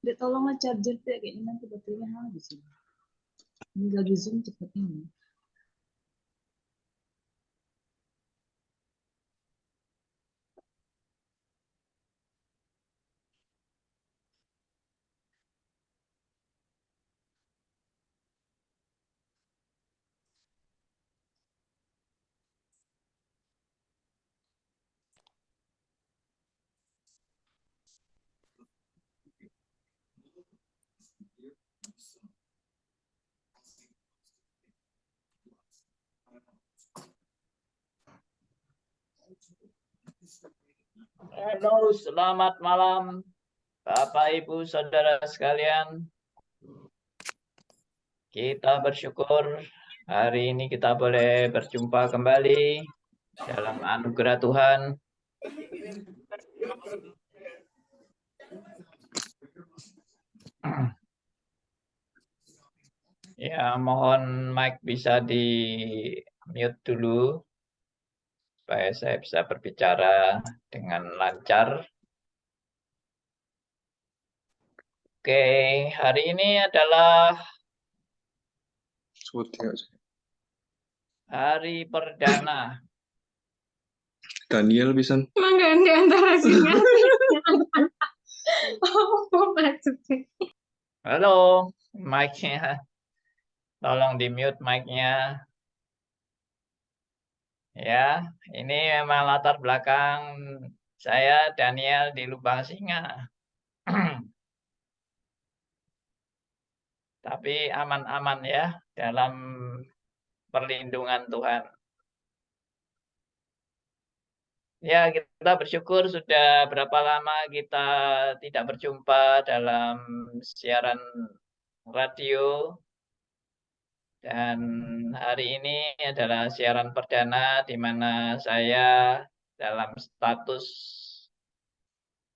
Dek, tolonglah charger dek, kayaknya nanti baterainya habis. Ini lagi zoom cepet ini. Halo, selamat malam Bapak Ibu Saudara sekalian. Kita bersyukur hari ini kita boleh berjumpa kembali dalam anugerah Tuhan. Ya, mohon mic bisa di mute dulu supaya saya bisa berbicara dengan lancar. Oke, hari ini adalah hari perdana. Daniel bisa. Mangga di antara sini. Halo, mic-nya. Tolong di mute mic-nya. Ya, ini memang latar belakang saya Daniel di Lubang Singa. Tapi aman-aman ya dalam perlindungan Tuhan. Ya, kita bersyukur sudah berapa lama kita tidak berjumpa dalam siaran radio. Dan hari ini adalah siaran perdana di mana saya dalam status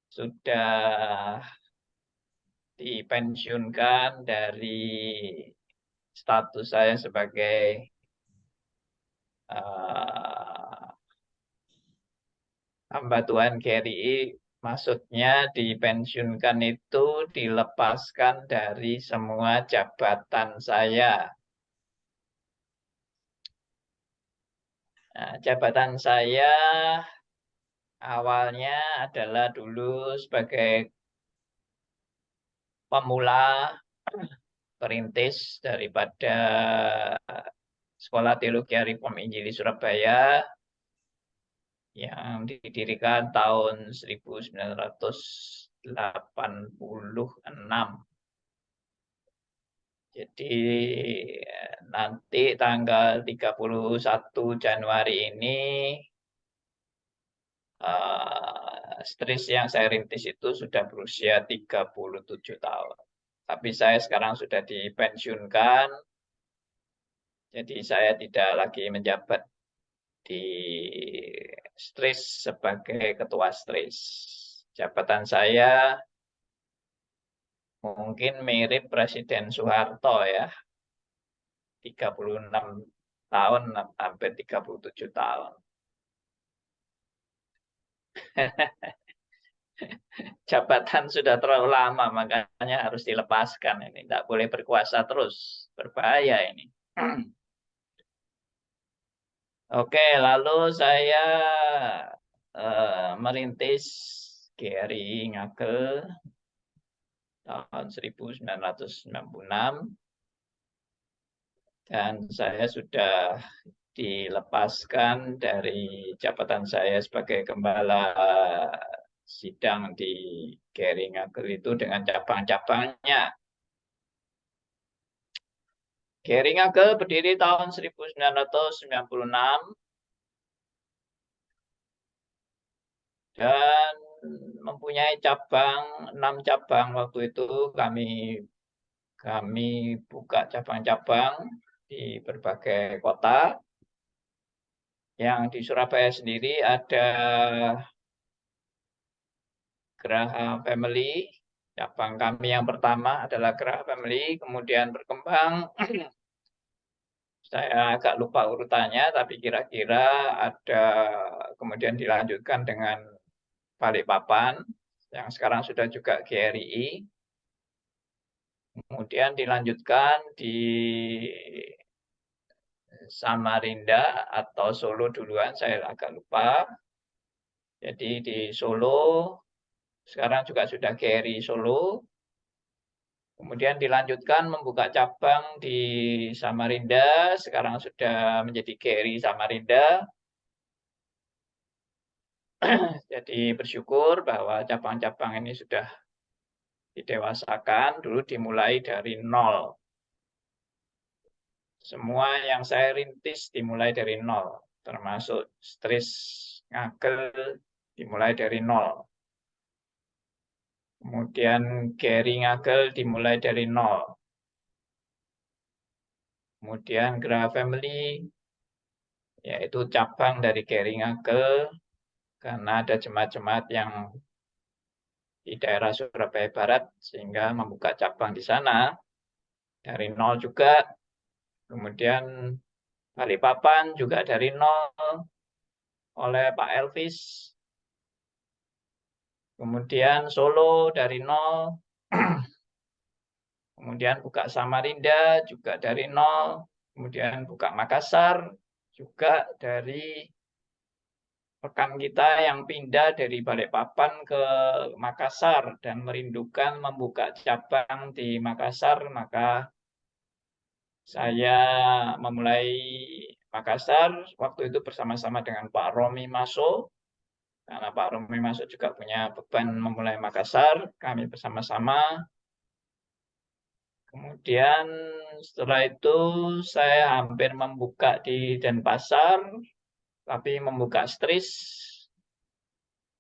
sudah dipensiunkan dari status saya sebagai hamba Tuhan GRI. Maksudnya dipensiunkan itu dilepaskan dari semua jabatan saya. Nah, jabatan saya awalnya adalah dulu sebagai pemula perintis daripada Sekolah Teologi Reform Injili Surabaya yang didirikan tahun 1986. Jadi nanti tanggal 31 Januari ini Stris yang saya rintis itu sudah berusia 37 tahun. Tapi saya sekarang sudah dipensiunkan, jadi saya tidak lagi menjabat di Stris sebagai ketua Stris. Jabatan saya mungkin mirip Presiden Soeharto ya, 36 tahun, hampir 37 tahun. Jabatan sudah terlalu lama, makanya harus dilepaskan ini. Tidak boleh berkuasa terus, berbahaya ini. Oke, lalu saya merintis GRI Ngagel tahun 1996 dan saya sudah dilepaskan dari jabatan saya sebagai gembala sidang di GRI Ngagel itu dengan cabang-cabangnya. GRI Ngagel berdiri tahun 1996 dan mempunyai cabang, 6 cabang waktu itu. Kami buka cabang-cabang di berbagai kota. Yang di Surabaya sendiri ada Geraha Family, cabang kami yang pertama adalah Geraha Family, kemudian berkembang, saya agak lupa urutannya, tapi kira-kira ada kemudian dilanjutkan dengan Balikpapan, yang sekarang sudah juga GRI, Kemudian dilanjutkan di Samarinda atau Solo duluan, saya agak lupa. Jadi di Solo, sekarang juga sudah GRI Solo. Kemudian dilanjutkan membuka cabang di Samarinda, sekarang sudah menjadi GRI Samarinda. Jadi bersyukur bahwa cabang-cabang ini sudah didewasakan, dulu dimulai dari nol. Semua yang saya rintis dimulai dari nol, termasuk Stris Ngagel dimulai dari nol. Kemudian Gary Ngagel dimulai dari nol. Kemudian Graha Family, yaitu cabang dari Gary Ngagel, karena ada jemaat-jemaat yang di daerah Surabaya Barat, sehingga membuka cabang di sana. Dari nol juga. Kemudian Balikpapan juga dari nol oleh Pak Elvis. Kemudian Solo dari nol. Kemudian buka Samarinda juga dari nol. Kemudian buka Makassar juga dari rekan kita yang pindah dari Balikpapan ke Makassar dan merindukan membuka cabang di Makassar, maka saya memulai Makassar waktu itu bersama-sama dengan Pak Romi Maso, karena Pak Romi Maso juga punya beban memulai Makassar, kami bersama-sama. Kemudian setelah itu saya hampir membuka di Denpasar, tapi membuka Stris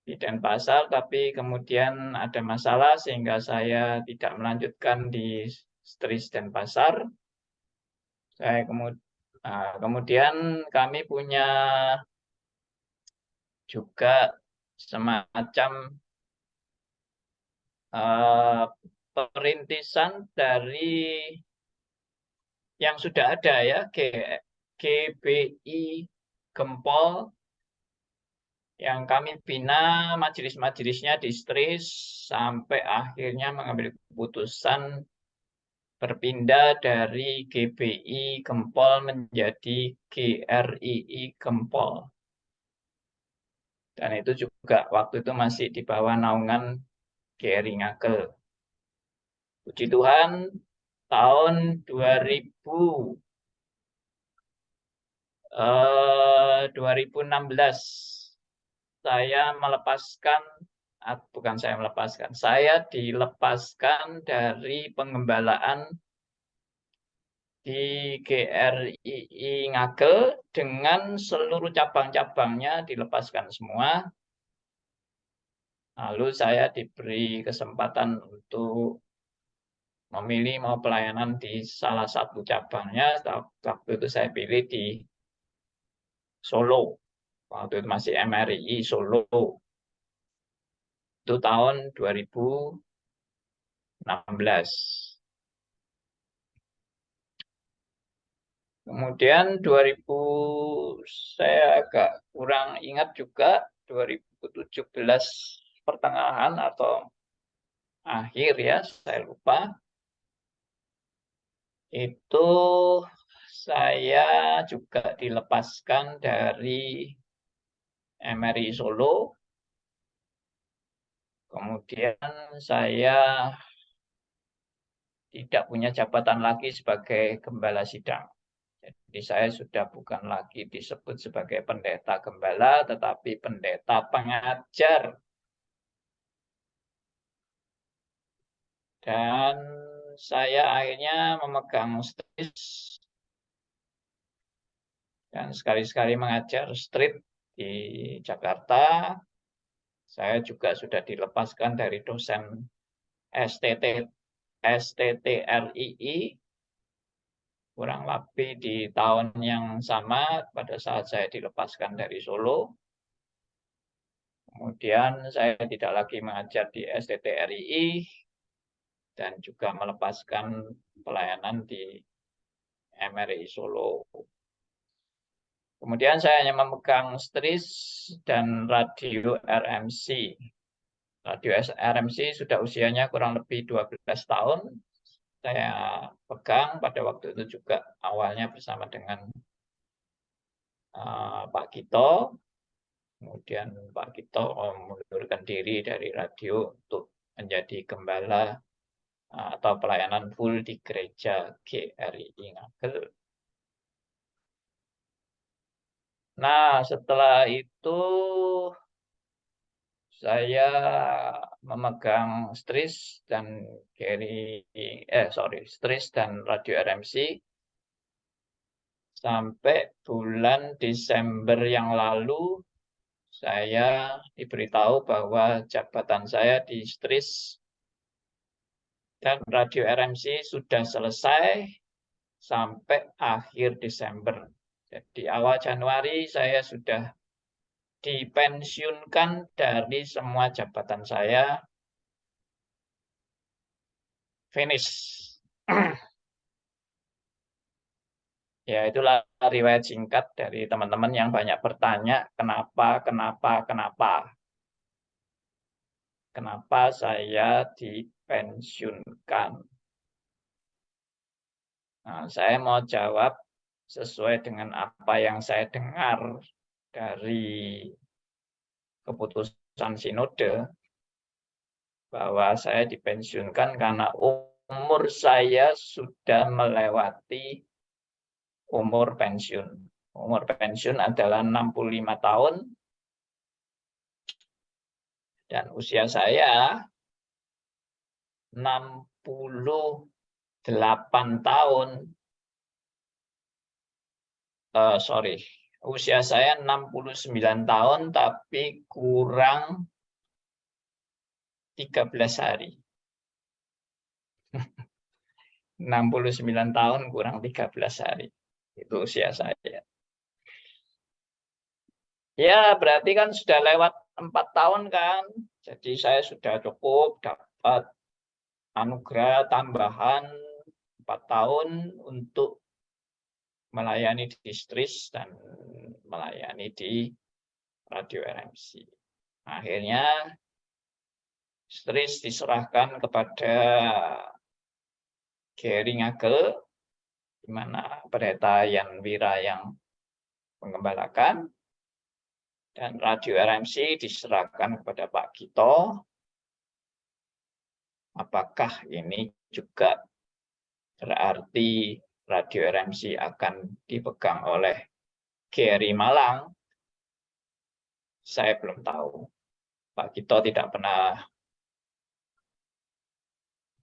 di Denpasar, tapi kemudian ada masalah sehingga saya tidak melanjutkan di Stris Denpasar. Kemudian kami punya juga semacam perintisan dari yang sudah ada ya, GBI Gempol, yang kami bina majelis-majelisnya di Stris sampai akhirnya mengambil keputusan berpindah dari GBI Gempol menjadi GRII Gempol. Dan itu juga waktu itu masih di bawah naungan GRI Ngagel. Puji Tuhan, tahun 2016 saya dilepaskan dari pengembalaan di GRII Ngagel dengan seluruh cabang-cabangnya dilepaskan semua. Lalu saya diberi kesempatan untuk memilih mau pelayanan di salah satu cabangnya. Waktu itu saya pilih di Solo. Waktu itu masih MRI Solo. Itu tahun 2016. Kemudian 2000 saya agak kurang ingat juga 2017 pertengahan atau akhir ya, saya lupa. Itu saya juga dilepaskan dari MRI Solo. Kemudian saya tidak punya jabatan lagi sebagai gembala sidang. Jadi saya sudah bukan lagi disebut sebagai pendeta gembala, tetapi pendeta pengajar. Dan saya akhirnya memegang Stris dan sekali-sekali mengajar street di Jakarta. Saya juga sudah dilepaskan dari dosen STTRII kurang lebih di tahun yang sama pada saat saya dilepaskan dari Solo. Kemudian saya tidak lagi mengajar di STTRII dan juga melepaskan pelayanan di MRI Solo. Kemudian saya hanya memegang Stris dan radio RMC. Radio RMC sudah usianya kurang lebih 12 tahun. saya pegang pada waktu itu juga awalnya bersama dengan Pak Gito. Kemudian Pak Gito mengundurkan diri dari radio untuk menjadi gembala atau pelayanan full di gereja GRI Ngagel. Nah, setelah itu saya memegang Stris dan Stris dan radio RMC sampai bulan Desember yang lalu. Saya diberitahu bahwa jabatan saya di Stris dan radio RMC sudah selesai sampai akhir Desember. Jadi awal Januari saya sudah dipensiunkan dari semua jabatan saya. Finish. Ya, itulah riwayat singkat dari teman-teman yang banyak bertanya, kenapa. Kenapa saya dipensiunkan? Nah, saya mau jawab sesuai dengan apa yang saya dengar dari keputusan sinode, bahwa saya dipensiunkan karena umur saya sudah melewati umur pensiun. Umur pensiun adalah 65 tahun, dan usia saya 68 tahun. Usia saya 69 tahun, tapi kurang 13 hari. 69 tahun kurang 13 hari. Itu usia saya. Ya, berarti kan sudah lewat 4 tahun kan. Jadi saya sudah cukup dapat anugerah tambahan 4 tahun untuk melayani di Stris dan melayani di radio RMC. Akhirnya Stris diserahkan kepada GRI Ngagel, di mana pendeta Yan Wira yang mengembalakan, dan radio RMC diserahkan kepada Pak Gito. Apakah ini juga berarti radio RMC akan dipegang oleh GRI Malang? Saya belum tahu. Pak Gito tidak pernah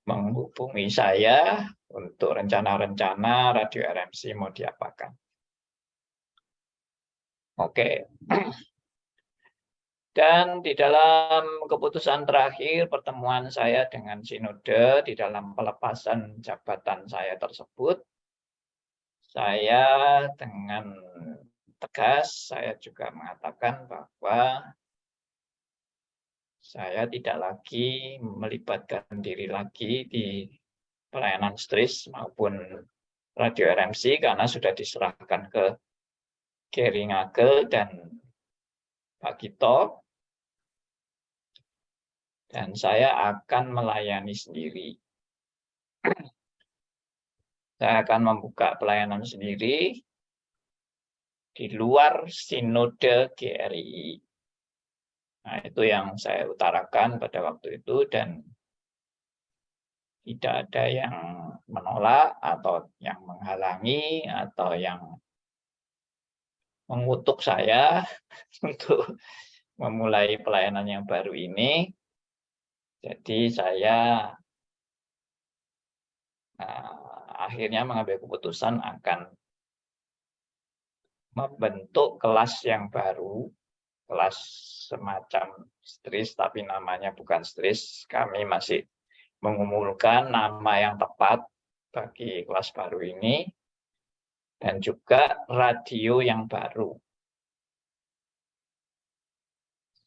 menghubungi saya untuk rencana-rencana radio RMC mau diapakan. Oke. Dan di dalam keputusan terakhir pertemuan saya dengan sinode di dalam pelepasan jabatan saya tersebut, saya dengan tegas saya juga mengatakan bahwa saya tidak lagi melibatkan diri lagi di pelayanan Stris maupun radio RMC karena sudah diserahkan ke GRI Ngagel dan Pak Gito, dan saya akan melayani sendiri. Saya akan membuka pelayanan sendiri di luar sinode GRI. Nah, itu yang saya utarakan pada waktu itu, dan tidak ada yang menolak atau yang menghalangi atau yang mengutuk saya untuk memulai pelayanan yang baru ini. Jadi saya akhirnya mengambil keputusan akan membentuk kelas yang baru, kelas semacam Stris, tapi namanya bukan Stris. Kami masih mengumumkan nama yang tepat bagi kelas baru ini, dan juga radio yang baru.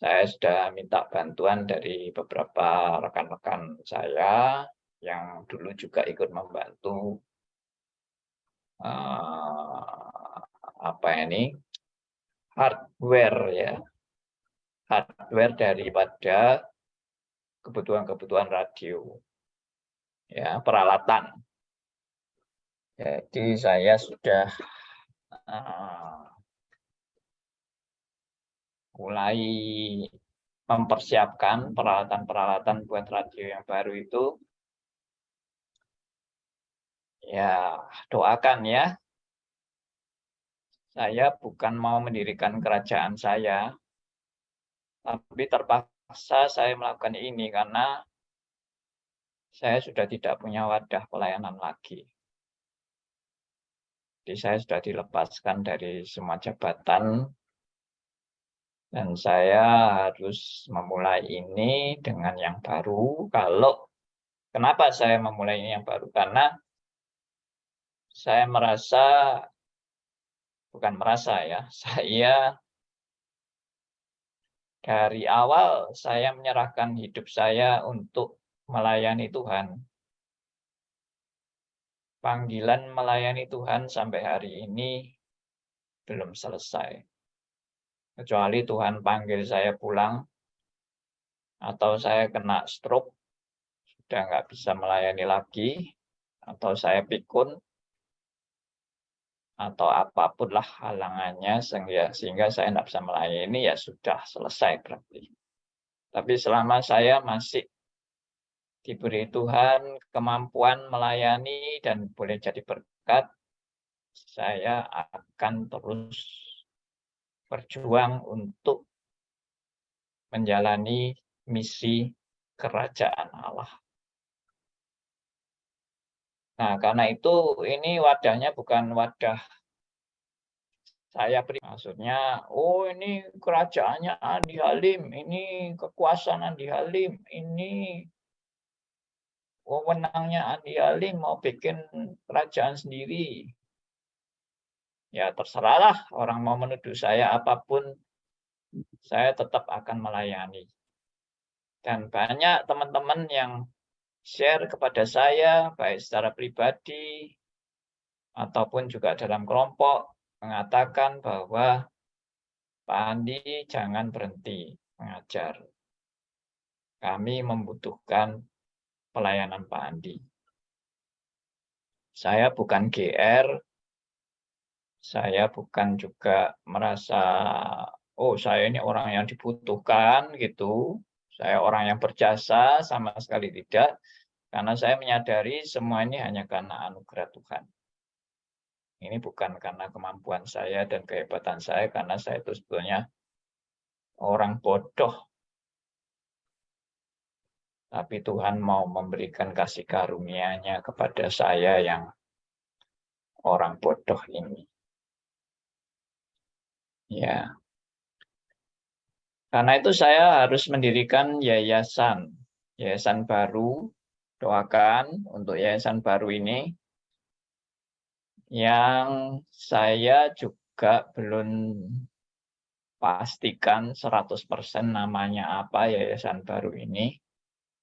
Saya sudah minta bantuan dari beberapa rekan-rekan saya yang dulu juga ikut membantu hardware ya, hardware daripada kebutuhan-kebutuhan radio. ya, peralatan. Jadi saya sudah mulai mempersiapkan peralatan-peralatan buat radio yang baru itu. Ya, doakan ya. Saya bukan mau mendirikan kerajaan saya, tapi terpaksa saya melakukan ini karena saya sudah tidak punya wadah pelayanan lagi. Jadi saya sudah dilepaskan dari semua jabatan, dan saya harus memulai ini dengan yang baru. Kenapa saya memulai ini yang baru? Karena saya saya dari awal saya menyerahkan hidup saya untuk melayani Tuhan. Panggilan melayani Tuhan sampai hari ini belum selesai. Kecuali Tuhan panggil saya pulang, atau saya kena stroke, sudah nggak bisa melayani lagi, atau saya pikun, atau apapun lah halangannya, sehingga saya tidak bisa melayani, ya sudah selesai berarti. Tapi selama saya masih diberi Tuhan kemampuan melayani dan boleh jadi berkat, saya akan terus berjuang untuk menjalani misi kerajaan Allah. Nah, karena itu ini wadahnya bukan wadah saya pribadi. Maksudnya, oh ini kerajaannya Andi Halim, ini kekuasaan Andi Halim, ini wewenangnya Andi Halim mau bikin kerajaan sendiri. Ya terserahlah orang mau menuduh saya apapun, saya tetap akan melayani. Dan banyak teman-teman yang share kepada saya, baik secara pribadi ataupun juga dalam kelompok, mengatakan bahwa Pak Andi jangan berhenti mengajar. Kami membutuhkan pelayanan Pak Andi. Saya bukan GR, saya bukan juga merasa, oh saya ini orang yang dibutuhkan gitu. Saya orang yang berjasa, sama sekali tidak. Karena saya menyadari semua ini hanya karena anugerah Tuhan. Ini bukan karena kemampuan saya dan kehebatan saya, karena saya itu sebetulnya orang bodoh. Tapi Tuhan mau memberikan kasih karunia-Nya kepada saya yang orang bodoh ini. Ya. Karena itu saya harus mendirikan yayasan baru. Doakan untuk yayasan baru ini, yang saya juga belum pastikan 100% namanya apa yayasan baru ini.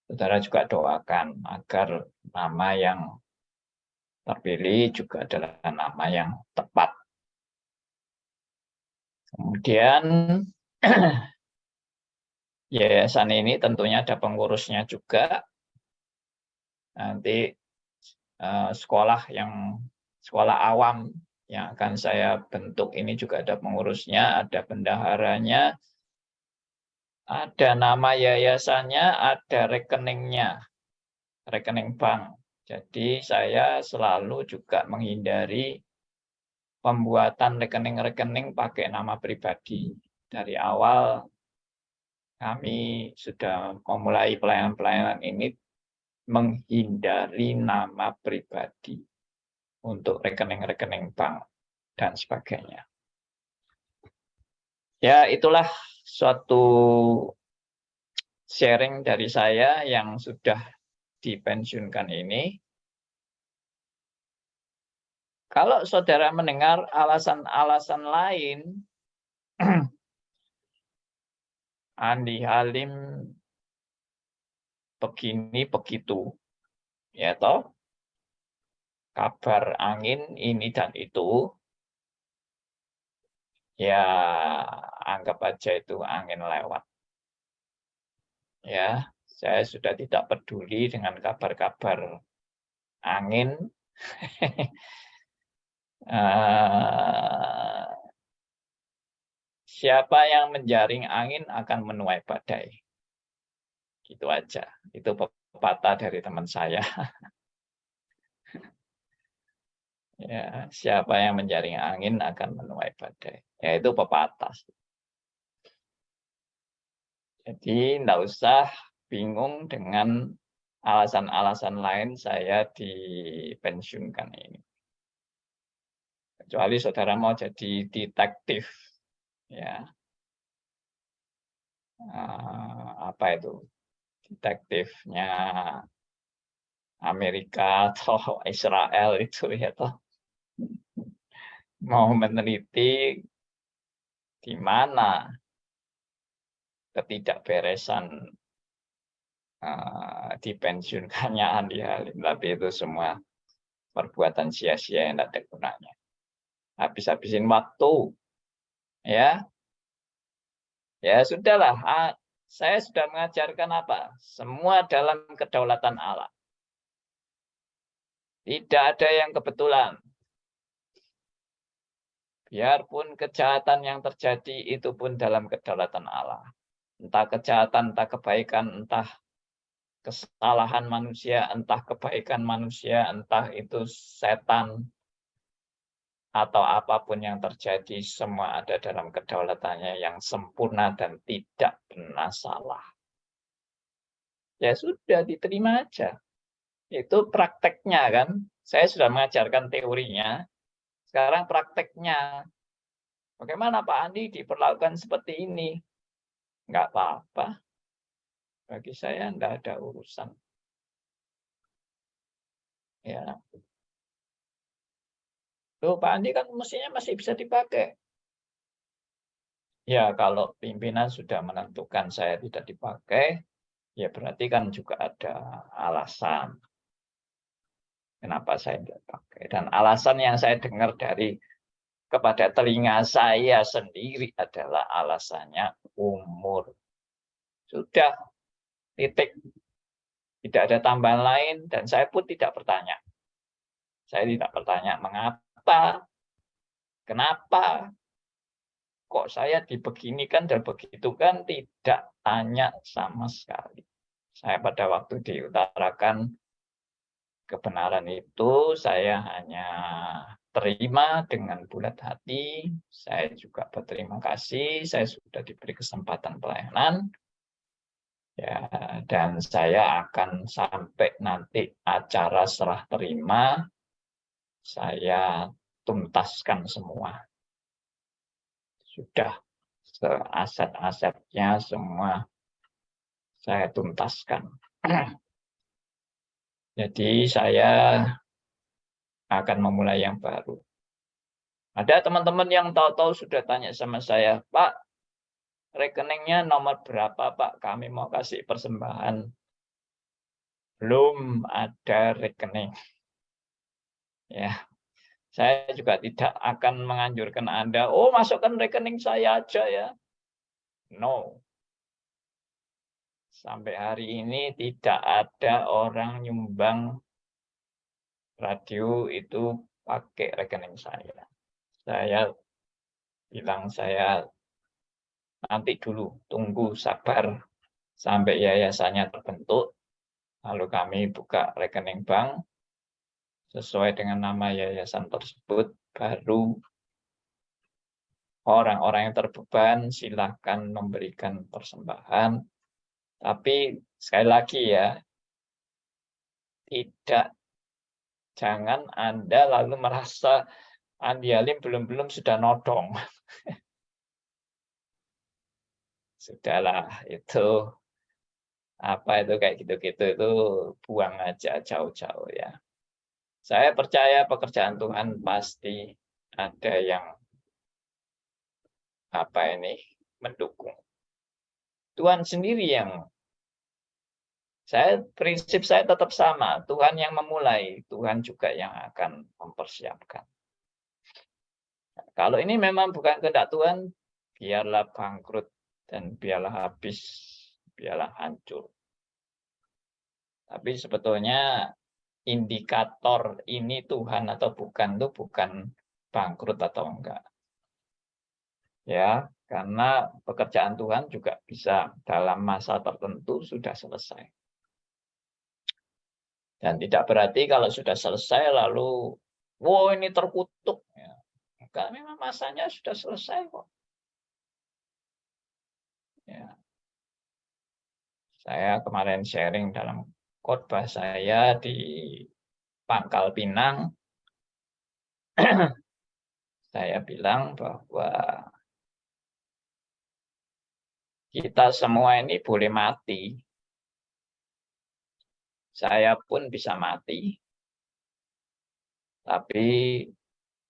Saudara juga doakan agar nama yang terpilih juga adalah nama yang tepat. Kemudian yayasan ini tentunya ada pengurusnya juga. Nanti sekolah awam yang akan saya bentuk ini juga ada pengurusnya, ada bendaharanya, ada nama yayasannya, ada rekeningnya, rekening bank. Jadi saya selalu juga menghindari pembuatan rekening-rekening pakai nama pribadi. Dari awal kami sudah memulai pelayanan-pelayanan ini menghindari nama pribadi untuk rekening-rekening bank dan sebagainya. Ya, itulah suatu sharing dari saya yang sudah dipensiunkan ini. Kalau saudara mendengar alasan-alasan lain, Andi Halim begini begitu, ya toh, kabar angin ini dan itu, ya anggap aja itu angin lewat. Ya, saya sudah tidak peduli dengan kabar-kabar angin, siapa yang menjaring angin akan menuai badai. Gitu aja. Itu pepatah dari teman saya. Ya, siapa yang menjaring angin akan menuai badai. Ya, itu pepatah. Jadi tidak usah bingung dengan alasan-alasan lain saya dipensiunkan ini. Kecuali saudara mau jadi detektif, ya, apa itu detektifnya Amerika atau Israel itu ya toh, mau meneliti di mana ketidakberesan dipensiunkannya Andi Halim, tapi itu semua perbuatan sia-sia yang tidak ada gunanya. Habis-habisin waktu, ya. Ya sudahlah, saya sudah mengajarkan apa? Semua dalam kedaulatan Allah. Tidak ada yang kebetulan. Biarpun kejahatan yang terjadi itu pun dalam kedaulatan Allah. Entah kejahatan, entah kebaikan, entah kesalahan manusia, entah kebaikan manusia, entah itu setan, atau apapun yang terjadi, semua ada dalam kedaulatannya yang sempurna dan tidak pernah salah. Ya sudah, diterima aja. Itu prakteknya kan. Saya sudah mengajarkan teorinya, sekarang prakteknya. Bagaimana Pak Andi diperlakukan seperti ini? Enggak apa-apa. Bagi saya enggak ada urusan. Ya. Loh, Pak Andi kan mestinya masih bisa dipakai. Ya, kalau pimpinan sudah menentukan saya tidak dipakai, ya berarti kan juga ada alasan kenapa saya tidak pakai. Dan alasan yang saya dengar dari kepada telinga saya sendiri adalah alasannya umur. Sudah, titik. Tidak ada tambahan lain, dan saya pun tidak bertanya. Saya tidak bertanya mengapa, kenapa, kok saya dibeginikan dan begitu kan, tidak tanya sama sekali. Saya pada waktu diutarakan kebenaran itu, saya hanya terima dengan bulat hati. Saya juga berterima kasih, saya sudah diberi kesempatan pelayanan. Ya, dan saya akan sampai nanti acara serah terima, saya tuntaskan semua. Sudah aset-asetnya semua saya tuntaskan. Jadi saya akan memulai yang baru. Ada teman-teman yang tahu-tahu sudah tanya sama saya, Pak, rekeningnya nomor berapa Pak? Kami mau kasih persembahan. Belum ada rekening. Ya, saya juga tidak akan menganjurkan Anda, oh masukkan rekening saya aja ya. No. Sampai hari ini tidak ada orang nyumbang radio itu pakai rekening saya. Saya bilang saya nanti dulu, tunggu sabar sampai yayasannya terbentuk, lalu kami buka rekening bank sesuai dengan nama yayasan tersebut, baru orang-orang yang terbeban silahkan memberikan persembahan. Tapi sekali lagi ya, jangan Anda lalu merasa Andi Halim belum sudah nodong. Sudahlah, itu apa itu kayak gitu-gitu itu buang aja jauh-jauh ya. Saya percaya pekerjaan Tuhan pasti ada yang mendukung. Tuhan sendiri yang prinsip saya tetap sama. Tuhan yang memulai, Tuhan juga yang akan mempersiapkan. Kalau ini memang bukan kehendak Tuhan, biarlah bangkrut dan biarlah habis, biarlah hancur. Tapi sebetulnya indikator ini Tuhan atau bukan itu bukan bangkrut atau enggak. Ya, karena pekerjaan Tuhan juga bisa dalam masa tertentu sudah selesai. Dan tidak berarti kalau sudah selesai lalu, wow ini terkutuk. Ya. Enggak, memang masanya sudah selesai kok. Ya. Saya kemarin sharing dalam khotbah saya di Pangkal Pinang, saya bilang bahwa kita semua ini boleh mati. Saya pun bisa mati. Tapi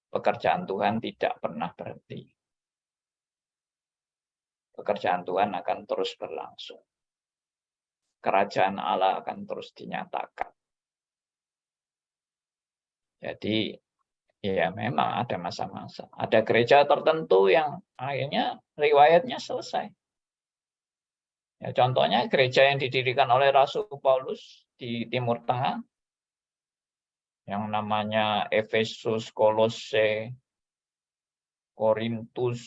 pekerjaan Tuhan tidak pernah berhenti. Pekerjaan Tuhan akan terus berlangsung. Kerajaan Allah akan terus dinyatakan. Jadi, ya memang ada masa-masa. Ada gereja tertentu yang akhirnya riwayatnya selesai. Ya, contohnya gereja yang didirikan oleh Rasul Paulus di Timur Tengah, yang namanya Efesus, Kolose, Korintus,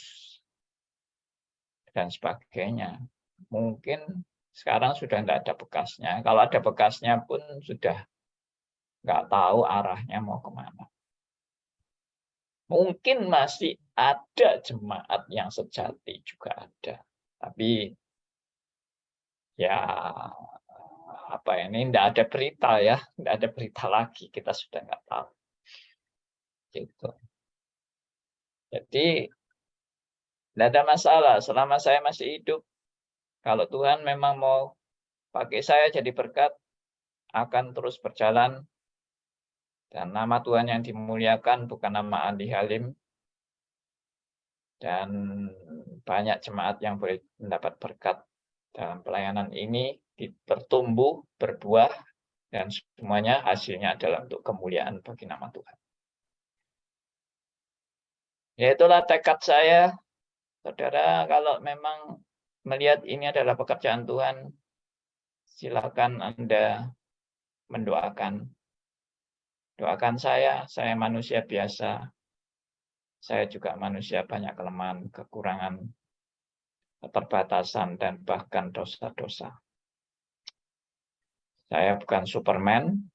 dan sebagainya. Mungkin sekarang sudah tidak ada bekasnya. Kalau ada bekasnya pun sudah nggak tahu arahnya mau kemana. Mungkin masih ada jemaat yang sejati juga ada. Tapi ya apa ini tidak ada berita ya, tidak ada berita lagi, kita sudah nggak tahu. Gitu. Jadi tidak ada masalah selama saya masih hidup. Kalau Tuhan memang mau pakai saya jadi berkat, akan terus berjalan. Dan nama Tuhan yang dimuliakan bukan nama Andi Halim. Dan banyak jemaat yang boleh mendapat berkat dalam pelayanan ini, bertumbuh, berbuah, dan semuanya hasilnya adalah untuk kemuliaan bagi nama Tuhan. Ya itulah tekad saya, saudara, kalau memang melihat ini adalah pekerjaan Tuhan, silakan Anda mendoakan. Doakan saya manusia biasa. Saya juga manusia banyak kelemahan, kekurangan, keterbatasan, dan bahkan dosa-dosa. Saya bukan Superman,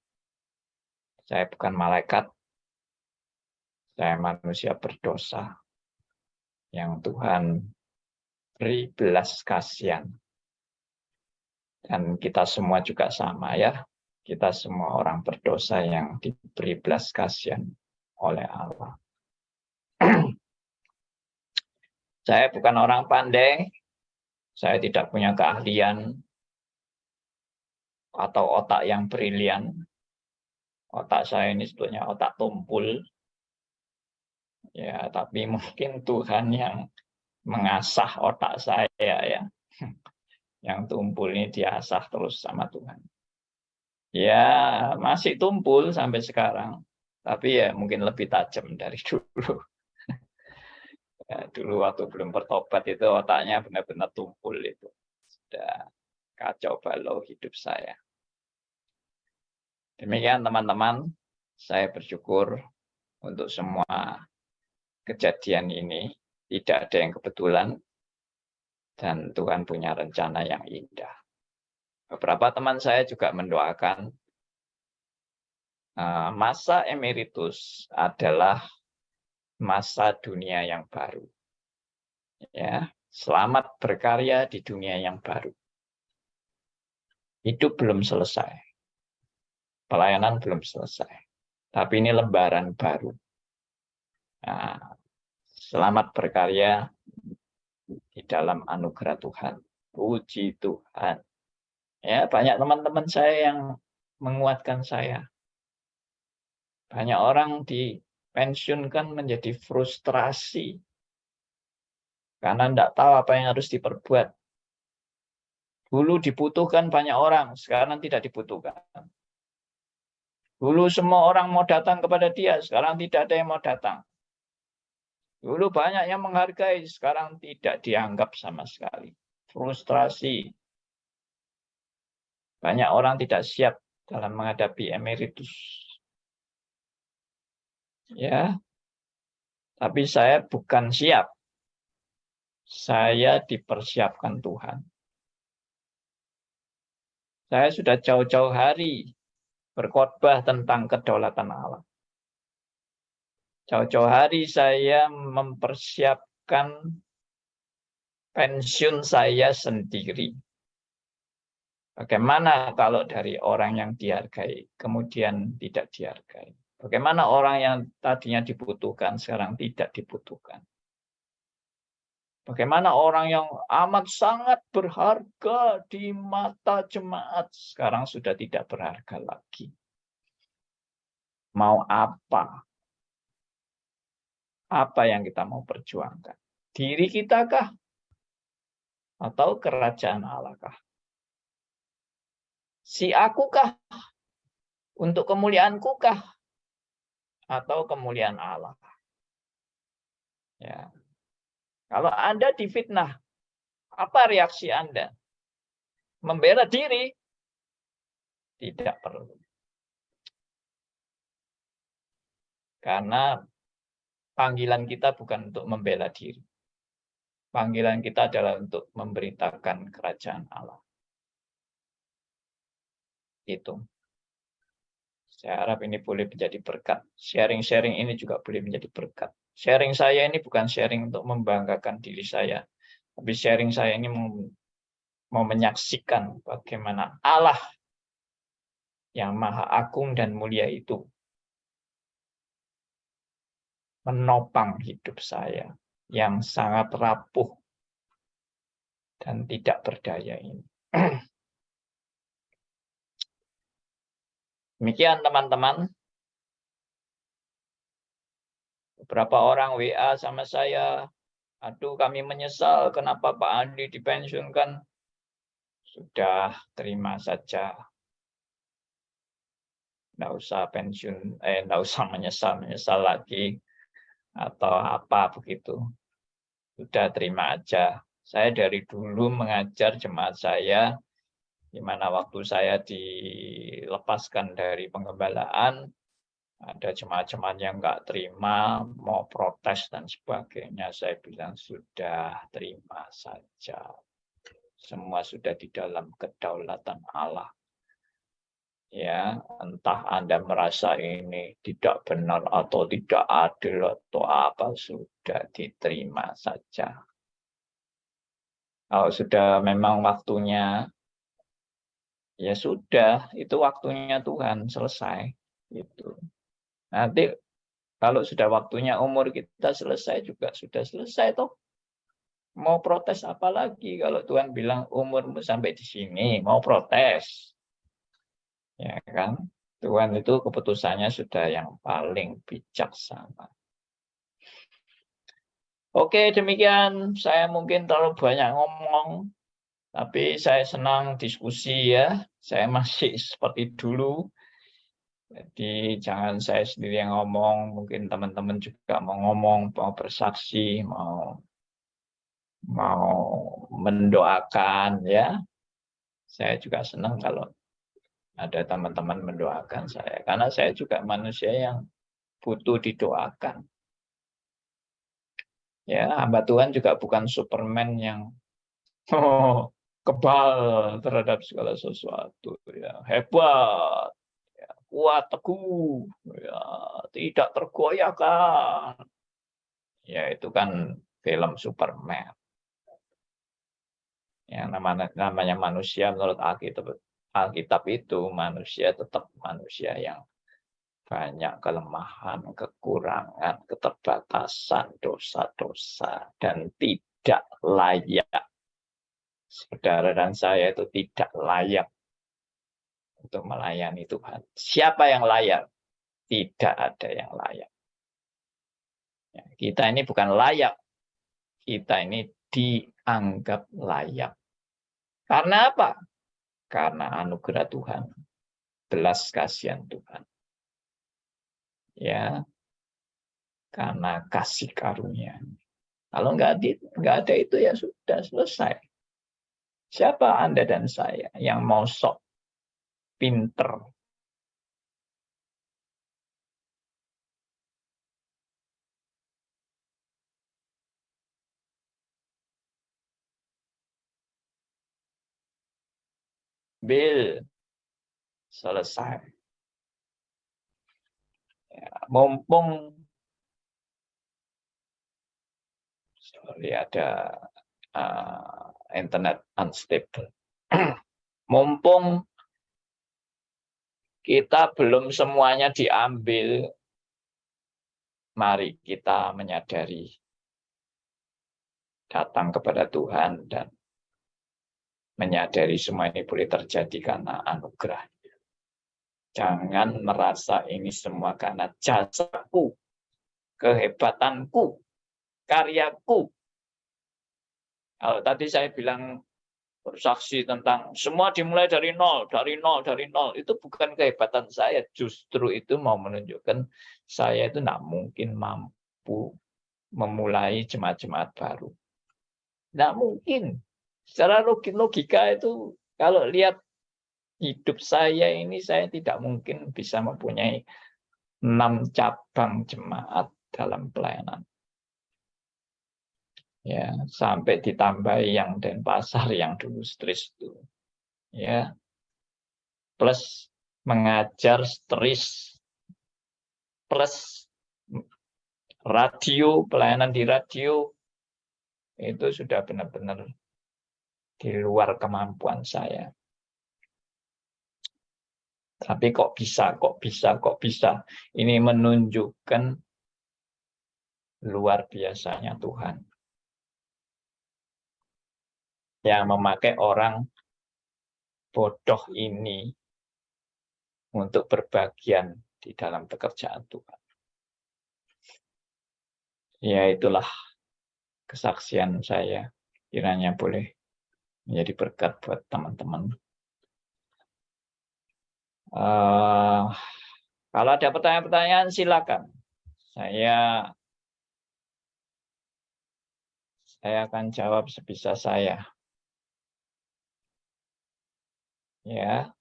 saya bukan malaikat, saya manusia berdosa yang Tuhan beri belas kasihan. Dan kita semua juga sama ya, kita semua orang berdosa yang diberi belas kasihan oleh Allah. Saya bukan orang pandai, saya tidak punya keahlian atau otak yang brilian. Otak saya ini sebetulnya otak tumpul. Ya, tapi mungkin Tuhan yang mengasah otak saya ya. Yang tumpul ini diasah terus sama Tuhan. Ya, masih tumpul sampai sekarang. Tapi ya mungkin lebih tajam dari dulu. Ya, dulu waktu belum bertobat itu otaknya benar-benar tumpul itu. Sudah kacau balau hidup saya. Demikian teman-teman, saya bersyukur untuk semua kejadian ini. Tidak ada yang kebetulan. Dan Tuhan punya rencana yang indah. Beberapa teman saya juga mendoakan masa emeritus adalah masa dunia yang baru. Ya, selamat berkarya di dunia yang baru. Hidup belum selesai. Pelayanan belum selesai. Tapi ini lembaran baru. Nah, selamat berkarya di dalam anugerah Tuhan. Puji Tuhan. Ya, banyak teman-teman saya yang menguatkan saya. Banyak orang dipensiunkan menjadi frustrasi karena tidak tahu apa yang harus diperbuat. Dulu dibutuhkan banyak orang, sekarang tidak dibutuhkan. Dulu semua orang mau datang kepada dia, sekarang tidak ada yang mau datang. Dulu banyak yang menghargai, sekarang tidak dianggap sama sekali. Frustrasi. Banyak orang tidak siap dalam menghadapi emeritus. Ya, tapi saya bukan siap. Saya dipersiapkan Tuhan. Saya sudah jauh-jauh hari berkhotbah tentang kedaulatan Allah. Jauh-jauh hari saya mempersiapkan pensiun saya sendiri. Bagaimana kalau dari orang yang dihargai, kemudian tidak dihargai? Bagaimana orang yang tadinya dibutuhkan, sekarang tidak dibutuhkan? Bagaimana orang yang amat sangat berharga di mata jemaat, sekarang sudah tidak berharga lagi? Mau apa? Apa yang kita mau perjuangkan? Diri kita kah? Atau kerajaan Allah kah? Si aku kah? Untuk kemuliaanku kah? Atau kemuliaan Allah? Ya. Kalau Anda difitnah, apa reaksi Anda? Membela diri? Tidak perlu. Karena panggilan kita bukan untuk membela diri. Panggilan kita adalah untuk memberitakan kerajaan Allah. Itu. Saya harap ini boleh menjadi berkat. Sharing-sharing ini juga boleh menjadi berkat. Sharing saya ini bukan sharing untuk membanggakan diri saya. Tapi sharing saya ini mau menyaksikan bagaimana Allah yang maha agung dan mulia itu menopang hidup saya yang sangat rapuh dan tidak berdaya ini. Demikian teman-teman. Beberapa orang WA sama saya, aduh kami menyesal kenapa Pak Andi dipensiunkan. Sudah, terima saja. Nggak usah pensiun, nggak usah menyesal lagi atau apa begitu. Sudah, terima aja. Saya dari dulu mengajar jemaat saya, di mana waktu saya dilepaskan dari penggembalaan, ada jemaat-jemaat yang nggak terima, mau protes dan sebagainya. Saya bilang, sudah, terima saja. Semua sudah di dalam kedaulatan Allah. Ya, entah Anda merasa ini tidak benar atau tidak adil atau apa, sudah diterima saja. Kalau sudah memang waktunya, ya sudah, itu waktunya Tuhan, selesai. Gitu. Nanti kalau sudah waktunya umur kita selesai juga sudah selesai toh. Mau protes apa lagi kalau Tuhan bilang umurmu sampai di sini, mau protes. Ya kan? Tuhan itu keputusannya sudah yang paling bijaksana. Oke, demikian. Saya mungkin terlalu banyak ngomong, tapi saya senang diskusi ya. Saya masih seperti dulu. Jadi jangan saya sendiri yang ngomong, mungkin teman-teman juga mau ngomong, mau bersaksi, mau mendoakan ya. Saya juga senang kalau ada teman-teman mendoakan saya, karena saya juga manusia yang butuh didoakan. Ya, hamba Tuhan juga bukan Superman yang kebal terhadap segala sesuatu, ya, hebat, ya, kuat teguh, ya, tidak tergoyahkan. Ya, itu kan film Superman. Yang namanya manusia menurut Alkitab itu manusia tetap manusia yang banyak kelemahan, kekurangan, keterbatasan, dosa-dosa, dan tidak layak. Saudara dan saya itu tidak layak untuk melayani Tuhan. Siapa yang layak? Tidak ada yang layak. Ya, kita ini bukan layak. Kita ini dianggap layak. Karena apa? Karena anugerah Tuhan. Belas kasihan Tuhan. Ya, karena kasih karunia. Kalau nggak ada itu ya sudah selesai. Siapa Anda dan saya yang mau sok pinter ambil, selesai. Ya, mumpung ada internet unstable. Mumpung kita belum semuanya diambil, mari kita menyadari, datang kepada Tuhan dan menyadari semua ini boleh terjadi karena anugerah. Jangan merasa ini semua karena jasaku, kehebatanku, karyaku. Kalau tadi saya bilang bersaksi tentang semua dimulai dari nol, dari nol, dari nol. Itu bukan kehebatan saya. Justru itu mau menunjukkan saya itu tidak mungkin mampu memulai jemaat-jemaat baru. Tidak mungkin. Secara logika itu, kalau lihat hidup saya ini, saya tidak mungkin bisa mempunyai 6 cabang jemaat dalam pelayanan. Ya, sampai ditambahi yang Denpasar yang dulu stris itu. Ya. Plus mengajar stris, plus radio, pelayanan di radio, itu sudah benar-benar di luar kemampuan saya. Tapi kok bisa. Ini menunjukkan luar biasanya Tuhan. Yang memakai orang bodoh ini untuk berbagian di dalam pekerjaan Tuhan. Ya, itulah kesaksian saya. Kiranya boleh menjadi berkat buat teman-teman. Kalau ada pertanyaan-pertanyaan, silakan. Saya akan jawab sebisa saya. Ya.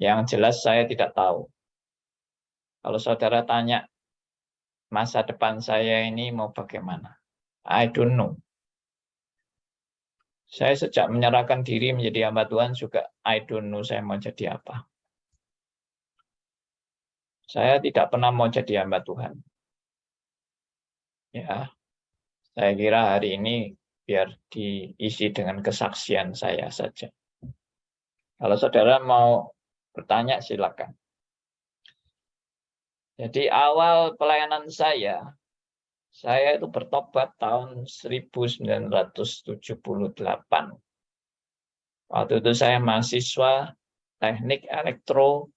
Yang jelas saya tidak tahu. Kalau saudara tanya masa depan saya ini mau bagaimana, I don't know. Saya sejak menyerahkan diri menjadi hamba Tuhan juga I don't know saya mau jadi apa. Saya tidak pernah mau jadi hamba Tuhan. Ya, saya kira hari ini biar diisi dengan kesaksian saya saja. Kalau saudara mau bertanya, silakan. Jadi awal pelayanan saya itu bertobat tahun 1978. Waktu itu saya mahasiswa teknik elektro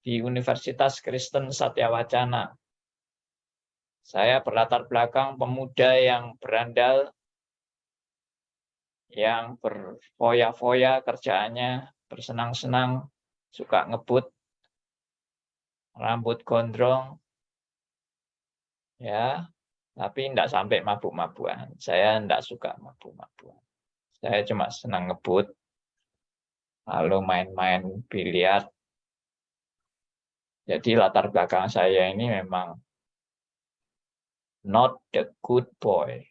di Universitas Kristen Satya Wacana. Saya berlatar belakang pemuda yang berandal, yang berfoya-foya kerjaannya, bersenang-senang, suka ngebut, rambut gondrong, ya, tapi tidak sampai mabuk-mabukan. Saya tidak suka mabuk-mabukan. Saya cuma senang ngebut, lalu main-main biliar. Jadi latar belakang saya ini memang not the good boy.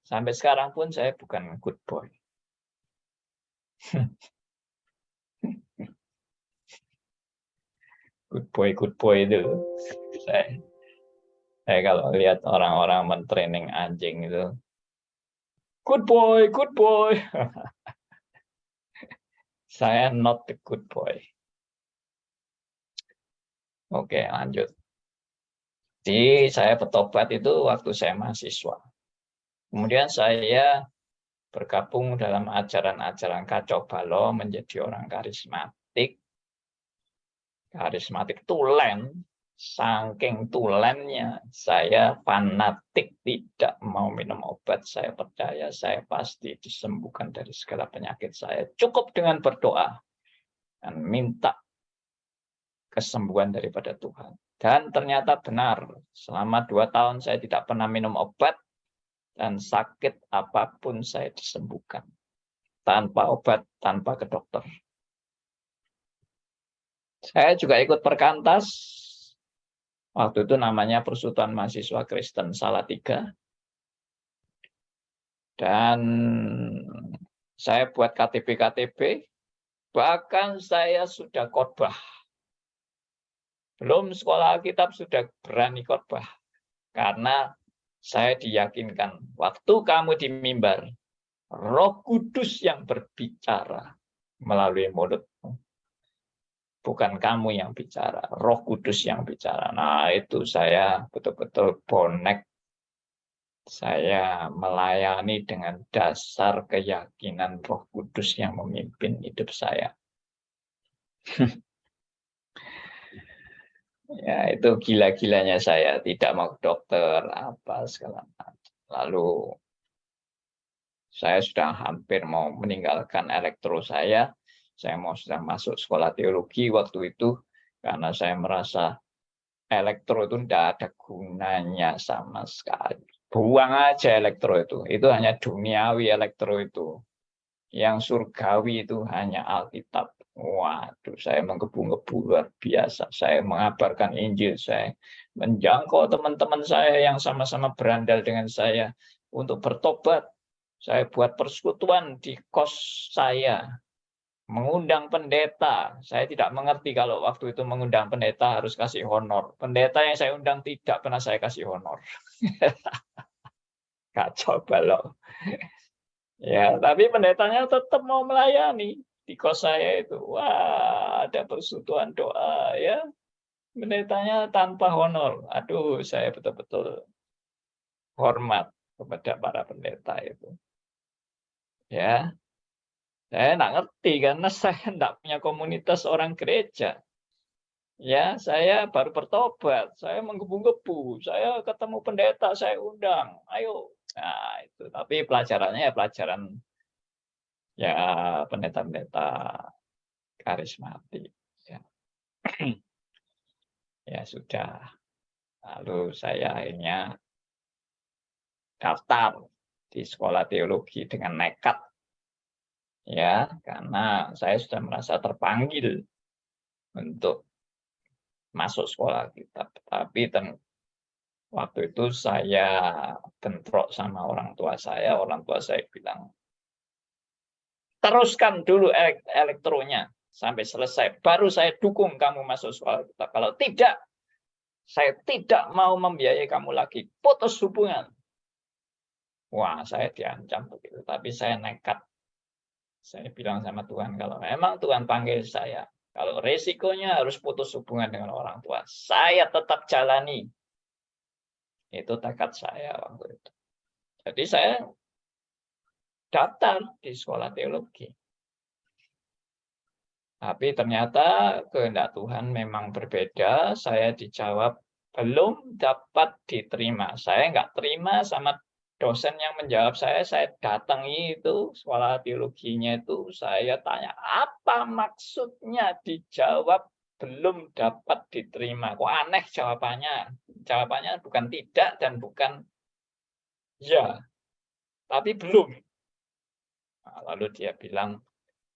Sampai sekarang pun saya bukan good boy. Good boy itu. Saya kalau lihat orang-orang mentraining anjing itu, good boy. Saya not the good boy. Oke, lanjut. Jadi saya bertobat itu waktu saya mahasiswa. Kemudian saya bergabung dalam ajaran-ajaran kacau balau menjadi orang karismatik. Karismatik tulen, saking tulennya saya fanatik, tidak mau minum obat. Saya percaya saya pasti disembuhkan dari segala penyakit saya. Cukup dengan berdoa dan minta kesembuhan daripada Tuhan. Dan ternyata benar, selama 2 tahun saya tidak pernah minum obat, dan sakit apapun saya disembuhkan. Tanpa obat, tanpa ke dokter. Saya juga ikut perkantas, waktu itu namanya Persatuan Mahasiswa Kristen Salatiga. Dan saya buat KTP, bahkan saya sudah khotbah. Belum sekolah Alkitab sudah berani khotbah. Karena saya diyakinkan, waktu kamu di mimbar, Roh Kudus yang berbicara melalui mulutmu. Bukan kamu yang bicara, Roh Kudus yang bicara. Nah, itu saya betul-betul bonek. Saya melayani dengan dasar keyakinan Roh Kudus yang memimpin hidup saya. Ya, itu gila-gilanya saya. Tidak mau dokter, apa segala macam. Lalu saya sudah hampir mau meninggalkan elektro saya. Saya mau sudah masuk sekolah teologi waktu itu. Karena saya merasa elektro itu tidak ada gunanya sama sekali. Buang aja elektro itu. Itu hanya duniawi elektro itu. Yang surgawi itu hanya Alkitab. Waduh, saya menggebu-gebu luar biasa. Saya mengabarkan Injil. Saya menjangkau teman-teman saya yang sama-sama berandal dengan saya untuk bertobat. Saya buat persekutuan di kos saya. Mengundang pendeta. Saya tidak mengerti kalau waktu itu mengundang pendeta harus kasih honor. Pendeta yang saya undang tidak pernah saya kasih honor. Kacau balau. Ya, tapi pendetanya tetap mau melayani di kos saya itu. Wah, ada persekutuan doa ya. Pendetanya tanpa honor. Aduh, saya betul-betul hormat kepada para pendeta itu. Ya, saya nggak ngerti karena saya nggak punya komunitas orang gereja. Ya, saya baru bertobat, saya menggebu-gebu, saya ketemu pendeta, saya undang, ayo. Nah, itu. Tapi pelajarannya ya pelajaran ya pendeta-pendeta karismatik. Ya. Ya sudah. Lalu saya akhirnya daftar di sekolah teologi dengan nekat. Ya, karena saya sudah merasa terpanggil untuk masuk sekolah Alkitab. Tapi waktu itu saya bentrok sama orang tua saya bilang, teruskan dulu elektronya sampai selesai, baru saya dukung kamu masuk sekolah Alkitab. Kalau tidak, saya tidak mau membiayai kamu lagi, putus hubungan. Wah, saya diancam begitu, tapi saya nekat. Saya bilang sama Tuhan, kalau memang Tuhan panggil saya, kalau resikonya harus putus hubungan dengan orang tua, saya tetap jalani. Itu tekad saya waktu itu. Jadi saya daftar di sekolah teologi. Tapi ternyata kehendak Tuhan memang berbeda. Saya dijawab belum dapat diterima. Saya nggak terima sama dosen yang menjawab saya datangi itu sekolah teologinya itu, saya tanya, apa maksudnya dijawab belum dapat diterima? Kok aneh jawabannya? Jawabannya bukan tidak dan bukan ya, tapi belum. Nah, lalu dia bilang,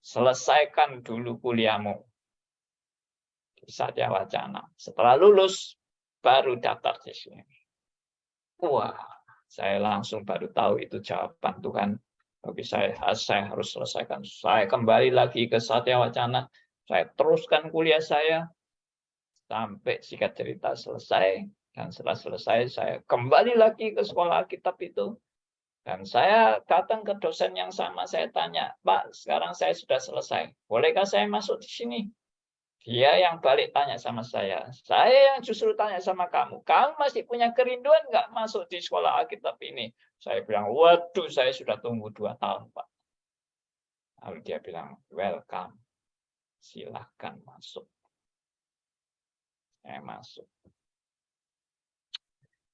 selesaikan dulu kuliahmu di Satya Wacana. Setelah lulus, baru daftar di sini. Wah, saya langsung baru tahu itu jawaban Tuhan. Bagi saya harus selesaikan. Saya kembali lagi ke Satya Wacana. Saya teruskan kuliah saya sampai singkat cerita selesai. Dan setelah selesai, saya kembali lagi ke sekolah Alkitab itu. Dan saya datang ke dosen yang sama, saya tanya, Pak, sekarang saya sudah selesai. Bolehkah saya masuk di sini? Dia yang balik tanya sama saya yang justru tanya sama kamu masih punya kerinduan nggak masuk di sekolah Alkitab ini? Saya bilang, waduh, saya sudah tunggu 2 tahun, Pak. Lalu dia bilang, welcome, silahkan masuk. Saya masuk.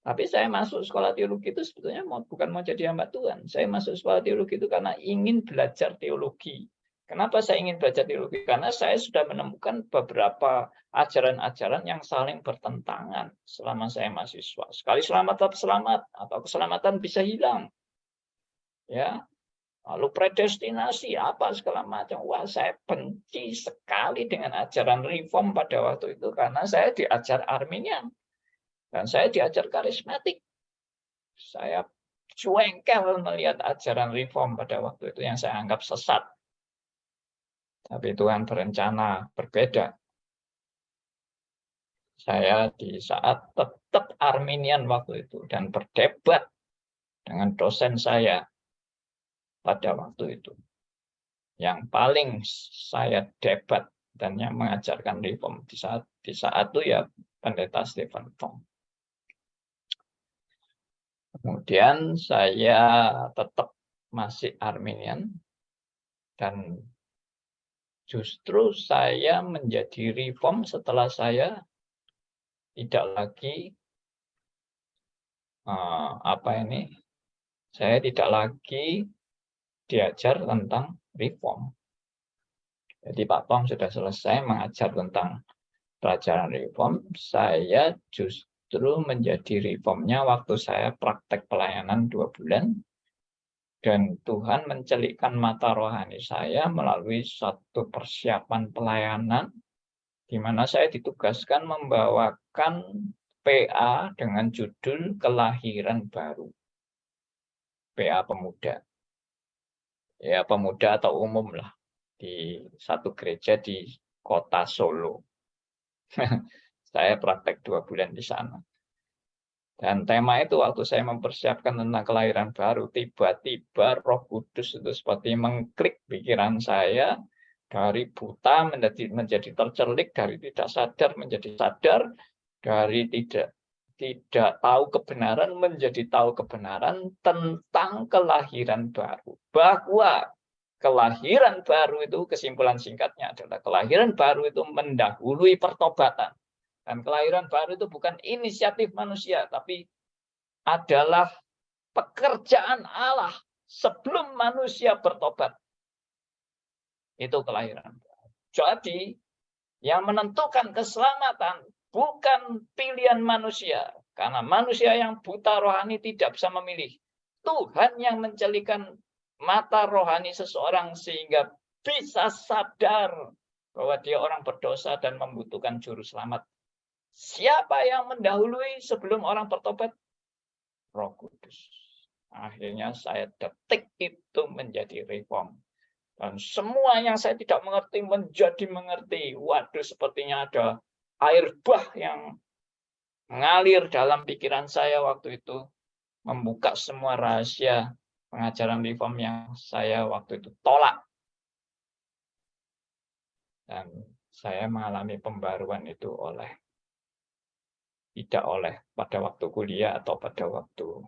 Tapi saya masuk sekolah teologi itu sebetulnya bukan mau jadi hamba Tuhan. Saya masuk sekolah teologi itu karena ingin belajar teologi. Kenapa saya ingin belajar teologi? Karena saya sudah menemukan beberapa ajaran-ajaran yang saling bertentangan selama saya mahasiswa. Sekali selamat tetap selamat, atau keselamatan bisa hilang. Ya, lalu predestinasi apa segala macam. Wah, saya benci sekali dengan ajaran reform pada waktu itu karena saya diajar Arminian dan saya diajar karismatik. Saya jengkel melihat ajaran reform pada waktu itu yang saya anggap sesat. Tapi Tuhan berencana berbeda. Saya di saat tetap Arminian waktu itu dan berdebat dengan dosen saya pada waktu itu. Yang paling saya debat dan yang mengajarkan reform di saat itu ya Pendeta Stephen Fong. Kemudian saya tetap masih Arminian dan justru saya menjadi reform setelah saya tidak lagi saya tidak lagi diajar tentang reform. Jadi Pak Tong sudah selesai mengajar tentang pelajaran reform, saya justru menjadi reformnya waktu saya praktek pelayanan 2 bulan, dan Tuhan mencelikkan mata rohani saya melalui satu persiapan pelayanan, di mana saya ditugaskan membawakan PA dengan judul Kelahiran Baru. PA pemuda. Ya, pemuda atau umum lah. Di satu gereja di kota Solo. Saya praktek 2 bulan di sana. Dan tema itu waktu saya mempersiapkan tentang kelahiran baru, tiba-tiba Roh Kudus itu seperti mengklik pikiran saya, dari buta menjadi tercelik, dari tidak sadar menjadi sadar, dari tidak tahu kebenaran menjadi tahu kebenaran tentang kelahiran baru. Bahwa kelahiran baru itu, kesimpulan singkatnya adalah kelahiran baru itu mendahului pertobatan. Dan kelahiran baru itu bukan inisiatif manusia, tapi adalah pekerjaan Allah sebelum manusia bertobat. Itu kelahiran baru. Jadi, yang menentukan keselamatan bukan pilihan manusia. Karena manusia yang buta rohani tidak bisa memilih. Tuhan yang mencelikan mata rohani seseorang sehingga bisa sadar bahwa dia orang berdosa dan membutuhkan juru selamat. Siapa yang mendahului sebelum orang bertobat? Roh Kudus. Akhirnya saya detik itu menjadi reform. Dan semua yang saya tidak mengerti menjadi mengerti. Waduh, sepertinya ada air bah yang mengalir dalam pikiran saya waktu itu. Membuka semua rahasia pengajaran reform yang saya waktu itu tolak. Dan saya mengalami pembaruan itu tidak oleh pada waktu kuliah atau pada waktu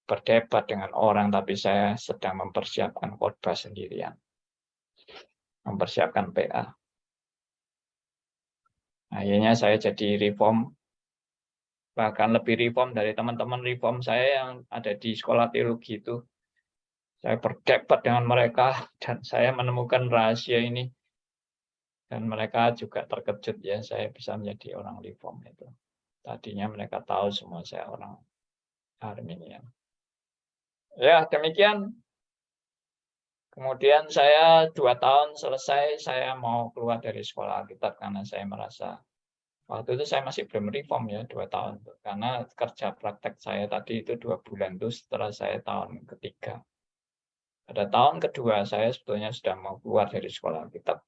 berdebat dengan orang, tapi saya sedang mempersiapkan khotbah sendirian. Mempersiapkan PA. Akhirnya saya jadi reform, bahkan lebih reform dari teman-teman reform saya yang ada di sekolah teologi itu. Saya berdebat dengan mereka dan saya menemukan rahasia ini. Dan mereka juga terkejut ya, saya bisa menjadi orang reform itu. Tadinya mereka tahu semua saya orang Arminian. Ya, demikian. Kemudian saya 2 tahun selesai, saya mau keluar dari sekolah Alkitab karena saya merasa waktu itu saya masih belum reform ya 2 tahun. Karena kerja praktek saya tadi itu 2 bulan itu setelah saya tahun ketiga. Pada tahun kedua saya sebetulnya sudah mau keluar dari sekolah Alkitab.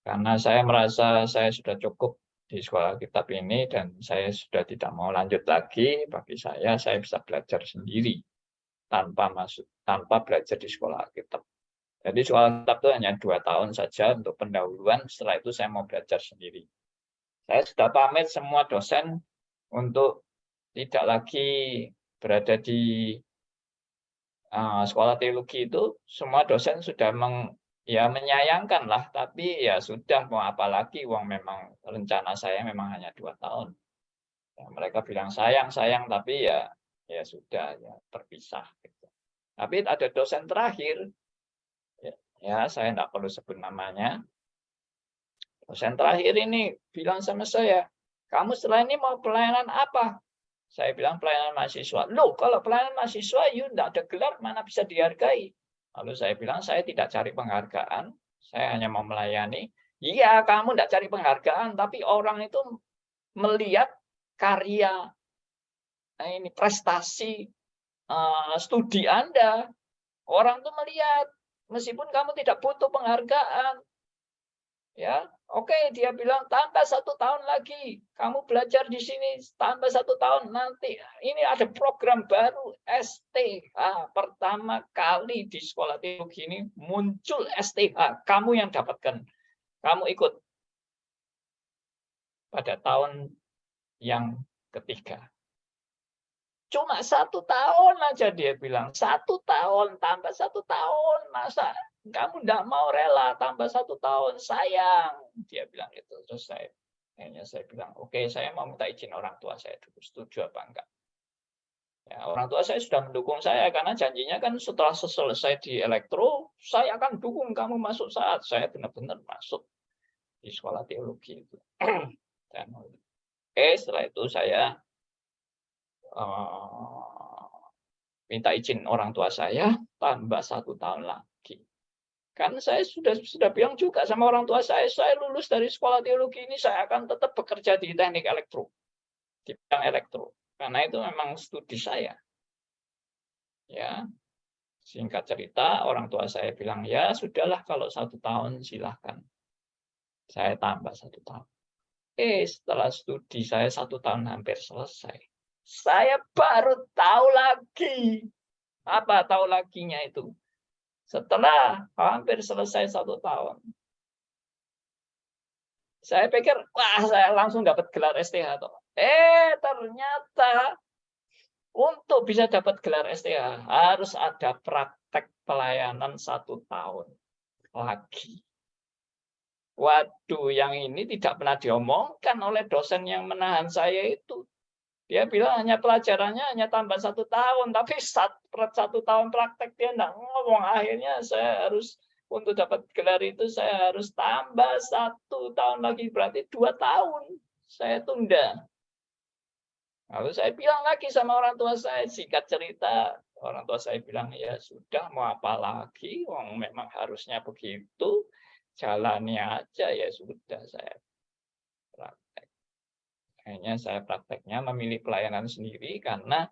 Karena saya merasa saya sudah cukup di sekolah Alkitab ini dan saya sudah tidak mau lanjut lagi. Bagi saya bisa belajar sendiri tanpa belajar di sekolah Alkitab. Jadi sekolah Alkitab itu hanya 2 tahun saja untuk pendahuluan. Setelah itu saya mau belajar sendiri. Saya sudah pamit semua dosen untuk tidak lagi berada di sekolah teologi itu. Semua dosen sudah menyayangkan lah, tapi ya sudah, mau apa lagi, uang memang rencana saya memang hanya 2 tahun. Ya, mereka bilang sayang, tapi ya sudah, ya terpisah. Gitu. Tapi ada dosen terakhir, ya saya tidak perlu sebut namanya. Dosen terakhir ini bilang sama saya, kamu setelah ini mau pelayanan apa? Saya bilang pelayanan mahasiswa. Loh, kalau pelayanan mahasiswa, tidak ada gelar, mana bisa dihargai? Lalu saya bilang, saya tidak cari penghargaan, saya hanya mau melayani. Iya, kamu tidak cari penghargaan, tapi orang itu melihat karya, prestasi studi Anda. Orang tuh melihat, meskipun kamu tidak butuh penghargaan, ya, oke, dia bilang tambah 1 tahun lagi, kamu belajar di sini tambah 1 tahun nanti. Ini ada program baru STH, pertama kali di sekolah teologi ini muncul STH, kamu yang dapatkan, kamu ikut pada tahun yang ketiga. Cuma 1 tahun aja dia bilang, 1 tahun tambah 1 tahun, masa kamu tidak mau rela tambah 1 tahun, sayang. Dia bilang itu. Terus akhirnya saya bilang, oke, saya mau minta izin orang tua saya dulu, setuju apa enggak. Ya, orang tua saya sudah mendukung saya, karena janjinya kan setelah selesai di elektro, saya akan dukung kamu masuk saat. Saya benar-benar masuk di sekolah teologi itu. Dan setelah itu saya minta izin orang tua saya tambah 1 tahun lagi. Kan saya sudah bilang juga sama orang tua saya lulus dari sekolah teologi ini saya akan tetap bekerja di teknik elektro, di bidang elektro, karena itu memang studi saya. Ya, singkat cerita orang tua saya bilang ya sudahlah kalau 1 tahun silahkan. Saya tambah 1 tahun. Setelah studi saya 1 tahun hampir selesai. Saya baru tahu lagi. Apa tahu laginya itu? Setelah hampir selesai 1 tahun. Saya pikir, wah saya langsung dapat gelar STH. Ternyata untuk bisa dapat gelar STH harus ada praktek pelayanan 1 tahun lagi. Waduh, yang ini tidak pernah diomongkan oleh dosen yang menahan saya itu. Dia bilang hanya pelajarannya hanya tambah 1 tahun, tapi 1 tahun praktek dia enggak ngomong. Akhirnya saya harus untuk dapat gelar itu saya harus tambah 1 tahun lagi, berarti 2 tahun saya tunda. Lalu saya bilang lagi sama orang tua saya, singkat cerita, orang tua saya bilang, ya sudah mau apa lagi, memang harusnya begitu, jalani aja, ya sudah saya praktek. Akhirnya saya prakteknya memilih pelayanan sendiri karena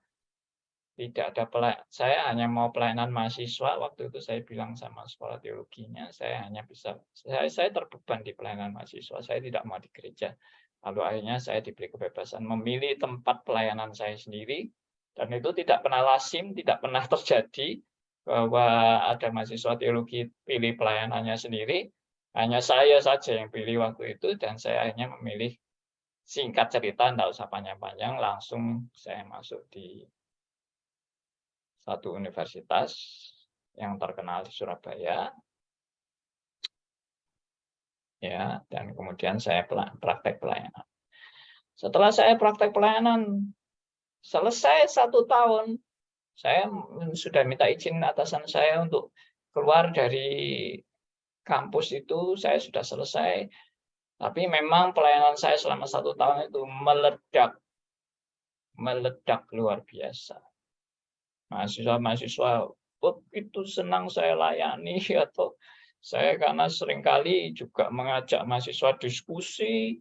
tidak ada saya hanya mau pelayanan mahasiswa. Waktu itu saya bilang sama sekolah teologinya, saya hanya bisa saya terbeban di pelayanan mahasiswa, saya tidak mau di gereja. Lalu akhirnya saya diberi kebebasan memilih tempat pelayanan saya sendiri, dan itu tidak pernah lazim, tidak pernah terjadi bahwa ada mahasiswa teologi pilih pelayanannya sendiri. Hanya saya saja yang pilih waktu itu, dan saya akhirnya memilih. Singkat cerita, enggak usah panjang-panjang, langsung saya masuk di satu universitas yang terkenal di Surabaya. Ya, dan kemudian saya praktek pelayanan. Setelah saya praktek pelayanan, selesai 1 tahun, saya sudah minta izin atasan saya untuk keluar dari kampus itu, saya sudah selesai. Tapi memang pelayanan saya selama 1 tahun itu meledak luar biasa. Mahasiswa-mahasiswa begitu senang saya layani, atau saya karena seringkali juga mengajak mahasiswa diskusi,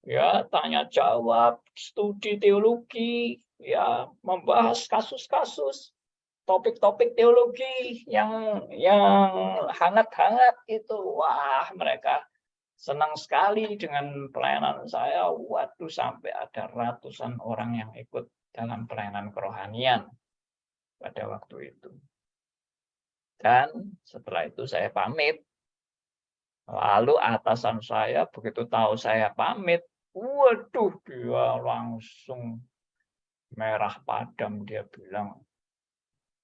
ya tanya jawab, studi teologi, ya membahas kasus-kasus, topik-topik teologi yang hangat-hangat itu. Wah, mereka senang sekali dengan pelayanan saya. Waduh, sampai ada ratusan orang yang ikut dalam pelayanan kerohanian pada waktu itu. Dan setelah itu saya pamit. Lalu atasan saya begitu tahu saya pamit, waduh, dia langsung merah padam. Dia bilang,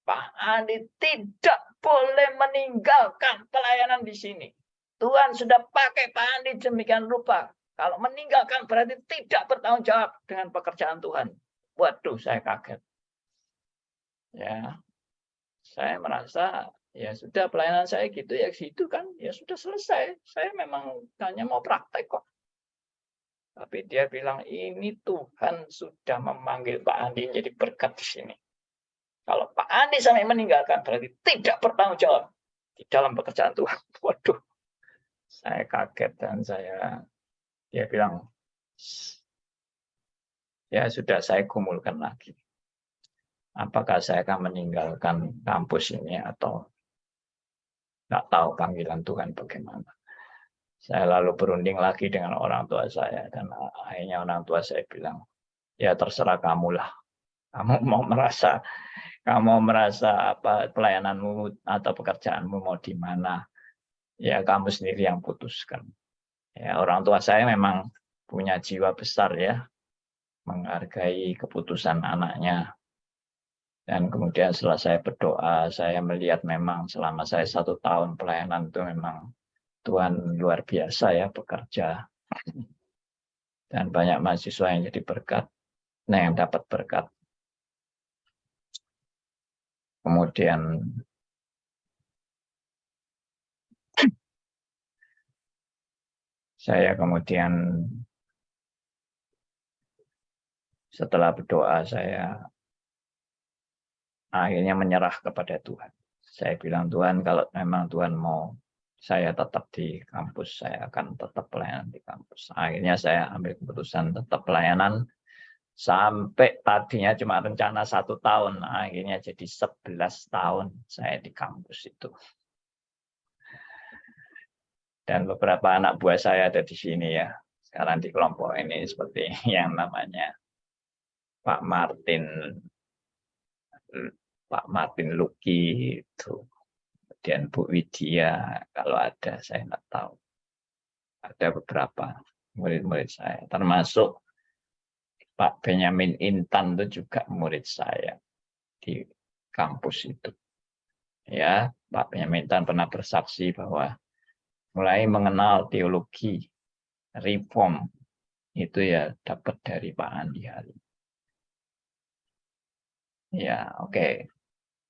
Pak Andi tidak boleh meninggalkan pelayanan di sini. Tuhan sudah pakai Pak Andi demikian rupa. Kalau meninggalkan berarti tidak bertanggung jawab dengan pekerjaan Tuhan. Waduh, saya kaget. Ya, saya merasa ya sudah pelayanan saya gitu ya gitu kan, ya sudah selesai. Saya memang hanya mau praktek kok. Tapi dia bilang ini Tuhan sudah memanggil Pak Andi jadi berkat di sini. Kalau Pak Andi sampai meninggalkan berarti tidak bertanggung jawab di dalam pekerjaan Tuhan. Waduh, saya kaget dan dia bilang ya sudah saya gumulkan lagi. apakah saya akan meninggalkan kampus ini atau nggak tahu panggilan Tuhan bagaimana. Saya lalu berunding lagi dengan orang tua saya, dan akhirnya orang tua saya bilang, ya terserah kamulah. Kamu mau merasa apa pelayananmu atau pekerjaanmu mau di mana, ya kamu sendiri yang putuskan. Ya, orang tua saya memang punya jiwa besar ya, menghargai keputusan anaknya. Dan kemudian setelah saya berdoa, saya melihat memang selama saya 1 tahun pelayanan itu memang Tuhan luar biasa ya bekerja. Dan banyak mahasiswa yang jadi berkat, yang dapat berkat. Kemudian saya setelah berdoa, saya akhirnya menyerah kepada Tuhan. Saya bilang, Tuhan, kalau memang Tuhan mau saya tetap di kampus, saya akan tetap pelayanan di kampus. Akhirnya saya ambil keputusan tetap pelayanan, sampai tadinya cuma rencana 1 tahun, akhirnya jadi 11 tahun saya di kampus itu. Dan beberapa anak buah saya ada di sini ya, sekarang di kelompok ini, seperti yang namanya Pak Martin Luki itu, kemudian Bu Widya, kalau ada saya nggak tahu. Ada beberapa murid-murid saya, termasuk Pak Benyamin Intan itu juga murid saya di kampus itu. Ya, Pak Benyamin Intan pernah bersaksi bahwa mulai mengenal teologi reform itu ya dapat dari Pak Andi Halim. Ya, oke.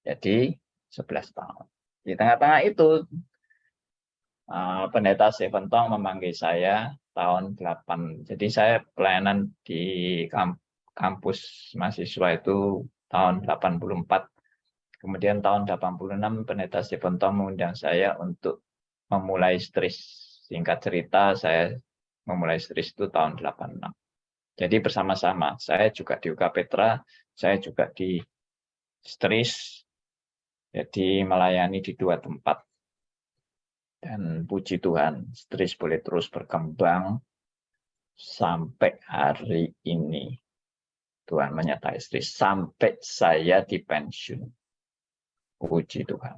Jadi 11 tahun. Di tengah-tengah itu Pendeta Stephen Tong memanggil saya tahun 8. Jadi saya pelayanan di kampus mahasiswa itu tahun 84. Kemudian tahun 86 Pendeta Stephen Tong mengundang saya untuk memulai STRIS. Singkat cerita, saya memulai STRIS itu tahun 86. Jadi bersama-sama, saya juga di UK Petra, saya juga di STRIS, jadi melayani di 2 tempat. Dan puji Tuhan, STRIS boleh terus berkembang sampai hari ini. Tuhan menyertai STRIS sampai saya dipensiun. Puji Tuhan.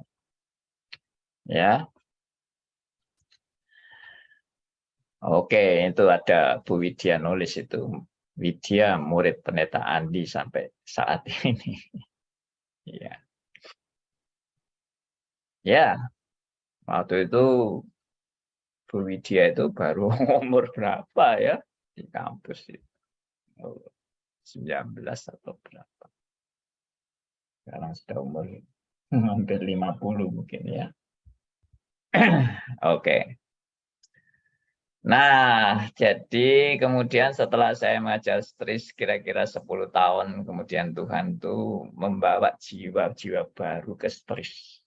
Ya. Oke, itu ada Bu Widya nulis itu. Widya murid Pendeta Andi sampai saat ini. Ya. Ya. Waktu itu Bu Widya itu baru umur berapa ya di kampus itu. 19 atau berapa. Sekarang sudah umur hampir 50 mungkin ya. Oke. Nah, jadi kemudian setelah saya mengajar STRIS kira-kira 10 tahun, kemudian Tuhan tuh membawa jiwa-jiwa baru ke STRIS.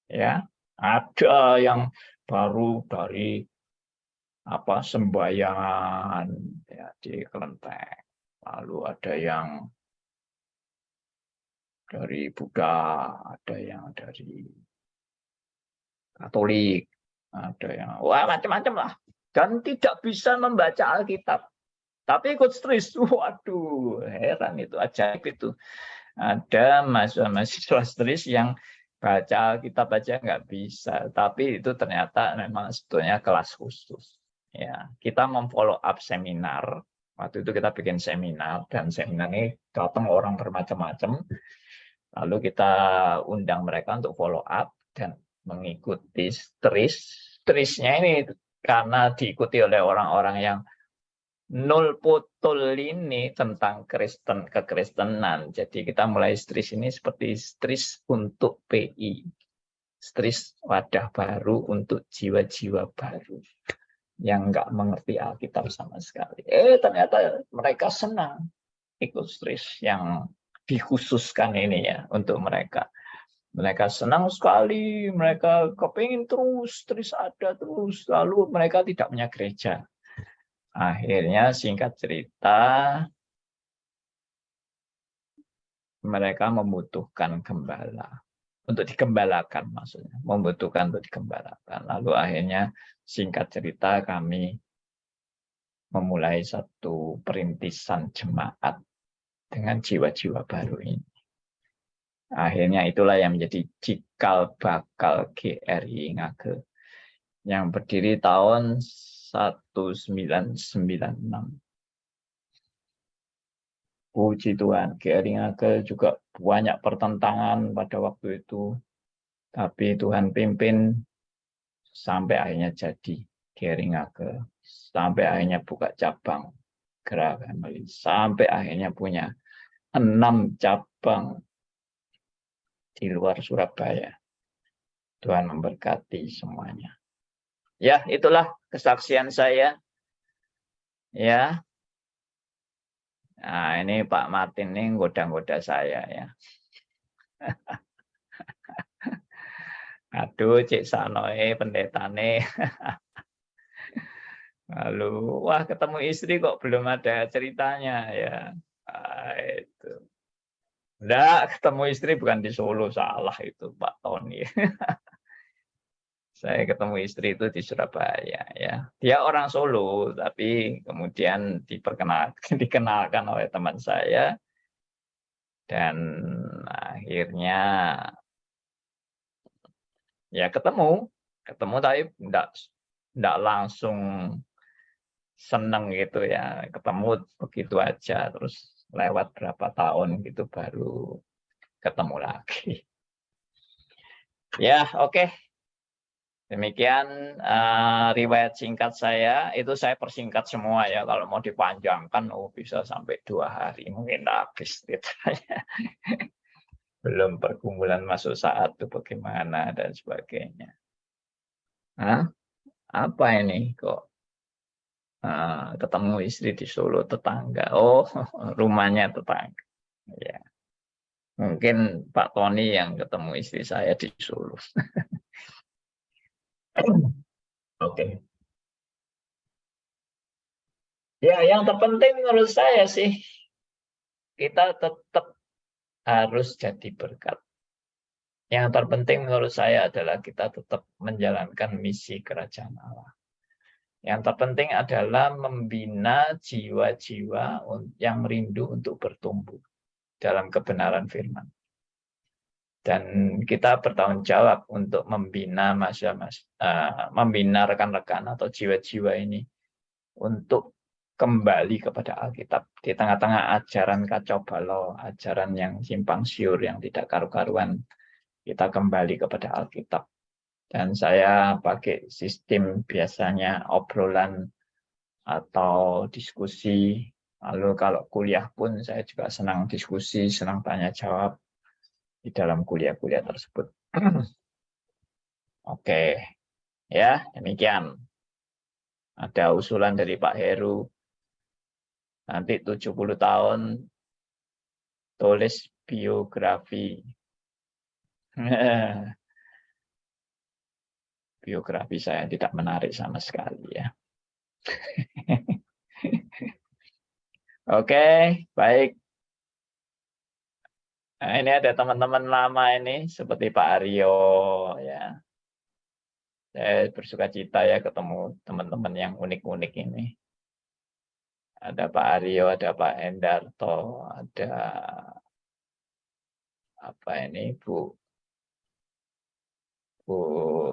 Ya, ada yang baru dari sembayangan ya, di Kelenteng. Lalu ada yang dari Buddha, ada yang dari Katolik, ada yang macam-macam lah. Dan tidak bisa membaca Alkitab. Tapi ikut STRIS, waduh, heran itu, ajaib itu. Ada mahasiswa STRIS yang baca Alkitab aja nggak bisa, tapi itu ternyata memang sebetulnya kelas khusus. Ya, kita memfollow up seminar. Waktu itu kita bikin seminar, dan seminar ini datang orang bermacam-macam. Lalu kita undang mereka untuk follow up dan mengikuti STRIS. STRIS-nya ini karena diikuti oleh orang-orang yang nol putul ini tentang kekristenan. Jadi kita mulai STRIS ini seperti STRIS untuk PI. STRIS wadah baru untuk jiwa-jiwa baru yang nggak mengerti Alkitab sama sekali. Ternyata mereka senang ikut STRIS yang dikhususkan ini ya untuk mereka. Mereka senang sekali, mereka kepingin terus ada terus, lalu mereka tidak punya gereja. Akhirnya singkat cerita, mereka membutuhkan gembala. Untuk digembalakan maksudnya. Membutuhkan untuk digembalakan. Lalu akhirnya singkat cerita kami memulai satu perintisan jemaat dengan jiwa-jiwa baru ini. Akhirnya itulah yang menjadi cikal bakal GRI Ngage yang berdiri tahun 1996. Puji Tuhan, GRI Ngage juga banyak pertentangan pada waktu itu. Tapi Tuhan pimpin sampai akhirnya jadi GRI Ngage. Sampai akhirnya buka cabang Gerakan Family. Sampai akhirnya punya 6 cabang di luar Surabaya. Tuhan memberkati semuanya. Ya, itulah kesaksian saya. Ya. Nah, ini Pak Martin ini goda-goda saya ya. Aduh, Cik Sanoe pendetane. Lalu, wah ketemu istri kok belum ada ceritanya ya. Nah, itu. Enggak, ketemu istri bukan di Solo, salah itu Pak Tony. Saya ketemu istri itu di Surabaya ya. Dia orang Solo, tapi kemudian dikenalkan oleh teman saya dan akhirnya ya ketemu tapi enggak langsung seneng gitu ya. Ketemu begitu aja terus lewat berapa tahun gitu baru ketemu lagi. Ya, oke. Demikian riwayat singkat saya, itu saya persingkat semua ya. Kalau mau dipanjangkan, bisa sampai 2 hari, mungkin habis ceritanya. Belum pergumulan masuk saat itu bagaimana dan sebagainya. Hah? Apa ini kok ketemu istri di Solo tetangga? Oh, rumahnya tetangga. Ya. Mungkin Pak Tony yang ketemu istri saya di Solo. Oke. Ya, yang terpenting menurut saya sih kita tetap harus jadi berkat. Yang terpenting menurut saya adalah kita tetap menjalankan misi kerajaan Allah. Yang terpenting adalah membina jiwa-jiwa yang merindu untuk bertumbuh dalam kebenaran firman. Dan kita bertanggung jawab untuk membina membina rekan-rekan atau jiwa-jiwa ini untuk kembali kepada Alkitab. Di tengah-tengah ajaran kacau balau, ajaran yang simpang siur, yang tidak karu-karuan, kita kembali kepada Alkitab. Dan saya pakai sistem biasanya obrolan atau diskusi. Lalu kalau kuliah pun saya juga senang diskusi, senang tanya jawab di dalam kuliah-kuliah tersebut. Oke, ya demikian. Ada usulan dari Pak Heru, nanti 70 tahun tulis biografi. Biografi saya tidak menarik sama sekali ya. Oke, baik. Nah, ini ada teman-teman lama ini seperti Pak Aryo ya. Saya bersuka cita ya ketemu teman-teman yang unik-unik ini. Ada Pak Aryo, ada Pak Endarto, ada apa ini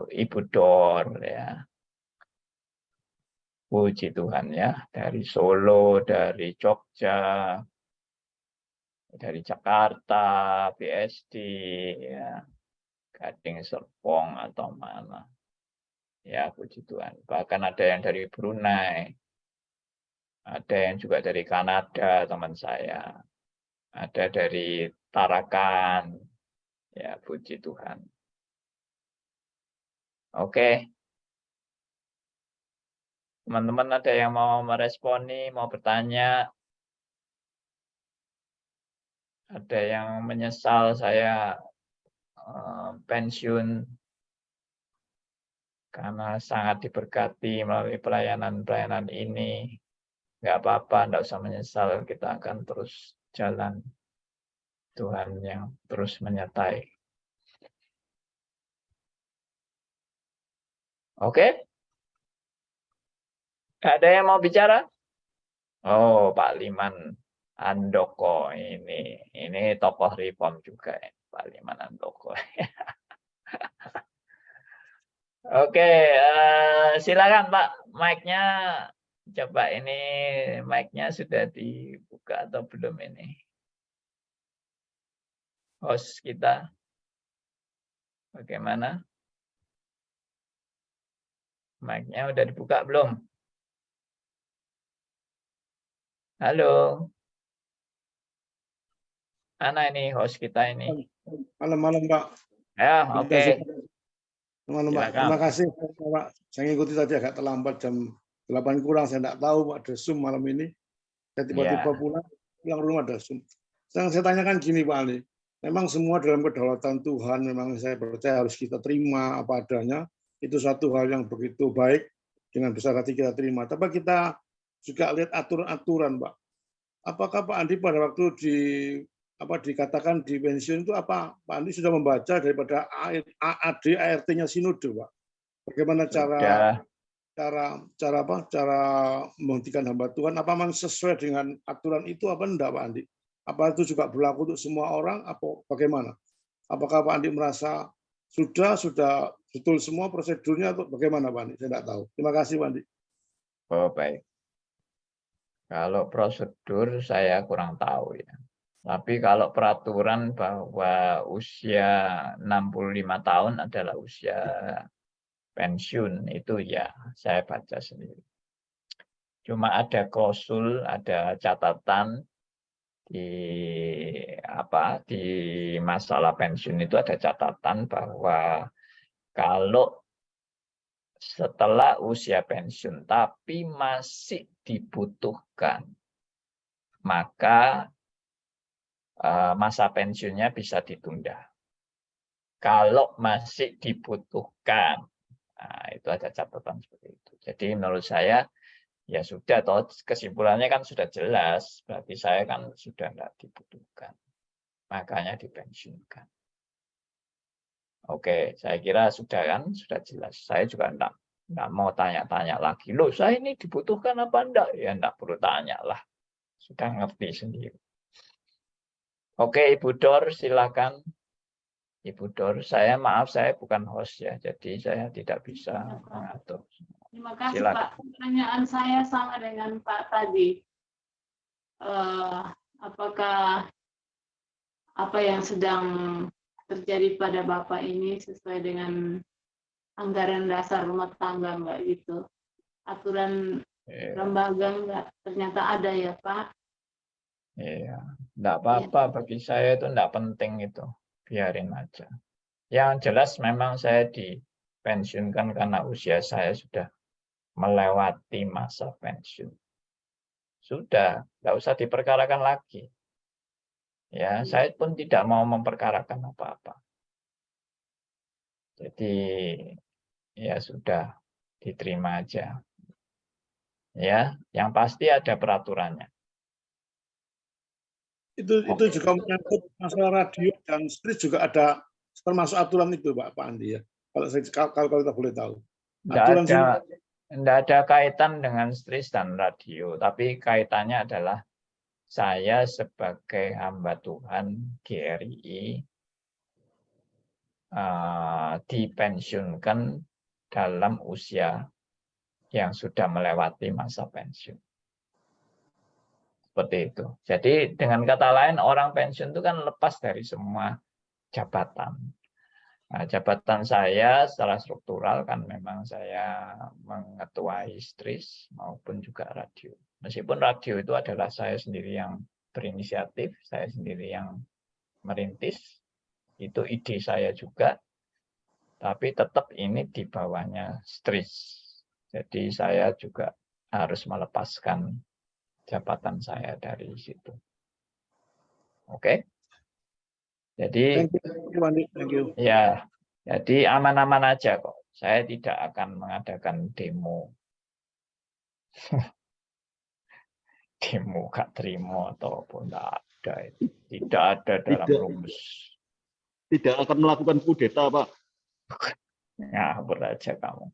Ibu Dor ya. Puji Tuhan ya, dari Solo, dari Jogja, dari Jakarta, BSD, ya, Gading Serpong atau mana. Ya, puji Tuhan. Bahkan ada yang dari Brunei, ada yang juga dari Kanada, teman saya. Ada dari Tarakan, ya puji Tuhan. Oke. Teman-teman ada yang mau meresponi, mau bertanya? Ada yang menyesal saya pensiun karena sangat diberkati melalui pelayanan-pelayanan ini. Nggak apa-apa, nggak usah menyesal, kita akan terus jalan. Tuhan yang terus menyertai. Oke? Ada yang mau bicara? Oh, Pak Liman Andoko ini tokoh reform juga ya, Pak Liman Andoko. Oke, silakan Pak, mic-nya coba ini mic-nya sudah dibuka atau belum ini? Host kita bagaimana? Mic-nya udah dibuka belum? Halo. Mana ini host kita ini? Malam-malam Pak. Ya, oke. Malam Pak. Silakan. Terima kasih Pak. Saya ngikuti tadi agak terlambat jam 8 kurang. Saya tidak tahu Pak ada Zoom malam ini. Saya tiba-tiba pulang rumah ada Zoom. Yang saya tanyakan gini Pak Ali. Memang semua dalam kedaulatan Tuhan. Memang saya percaya harus kita terima apa adanya. Itu satu hal yang begitu baik. Dengan besar hati kita terima. Tapi kita juga lihat aturan-aturan Pak. Apakah Pak Andi pada waktu dikatakan di pensiun itu apa Pak Andi sudah membaca daripada AAD ART-nya sinode Pak? Bagaimana cara menghentikan hamba Tuhan? Apa memang sesuai dengan aturan itu apa enggak Pak Andi? Apa itu juga berlaku untuk semua orang? Apa bagaimana? Apakah Pak Andi merasa sudah betul semua prosedurnya atau bagaimana Pak Andi? Saya tidak tahu. Terima kasih Pak Andi. Oh, baik. Kalau prosedur saya kurang tahu ya. Tapi kalau peraturan bahwa usia 65 tahun adalah usia pensiun, itu ya saya baca sendiri. Cuma ada klausul, ada catatan di masalah pensiun itu ada catatan bahwa kalau setelah usia pensiun tapi masih dibutuhkan, maka masa pensiunnya bisa ditunda. Kalau masih dibutuhkan, nah, itu ada catatan seperti itu. Jadi menurut saya ya sudah, toh kesimpulannya kan sudah jelas, berarti saya kan sudah tidak dibutuhkan, makanya dipensiunkan. Oke, saya kira sudah kan, sudah jelas. Saya juga enggak mau tanya-tanya lagi. Loh, saya ini dibutuhkan apa enggak? Ya enggak perlu tanya lah. Sudah ngerti sendiri. Oke, Ibu Dor, silakan. Ibu Dor, maaf saya bukan host ya, jadi saya tidak bisa mengatur. Terima kasih Silakan. Pak. Pertanyaan saya sama dengan Pak tadi. Apakah apa yang sedang terjadi pada Bapak ini sesuai dengan anggaran dasar rumah tangga Mbak gitu? Aturan lembaga enggak ternyata ada ya Pak? Iya, enggak apa-apa, bagi saya itu enggak penting itu, biarin aja. Yang jelas memang saya dipensiunkan karena usia saya sudah melewati masa pensiun. Sudah, enggak usah diperkarakan lagi. Ya, saya pun tidak mau memperkarakan apa-apa. Jadi ya sudah, diterima aja. Ya, yang pasti ada peraturannya. Itu juga menyangkut masalah radio dan street juga ada termasuk aturan itu Pak Andi ya. Kalau kita boleh tahu. Tidak ada kaitan dengan street dan radio, tapi kaitannya adalah saya sebagai hamba Tuhan GRI dipensiunkan dalam usia yang sudah melewati masa pensiun. Seperti itu. Jadi dengan kata lain orang pensiun itu kan lepas dari semua jabatan. Nah, jabatan saya secara struktural kan memang saya mengetuai STRIS maupun juga radio. Meskipun radio itu adalah saya sendiri yang berinisiatif, saya sendiri yang merintis, itu ide saya juga, tapi tetap ini di bawahnya STRIS. Jadi saya juga harus melepaskan jabatan saya dari situ. Oke? Jadi Thank you. ya, jadi aman-aman aja kok. Saya tidak akan mengadakan demo. Demo gak terima ataupun enggak Tidak ada dalam Tidak. rumus. Tidak akan melakukan kudeta, Pak. Ngawur aja kamu.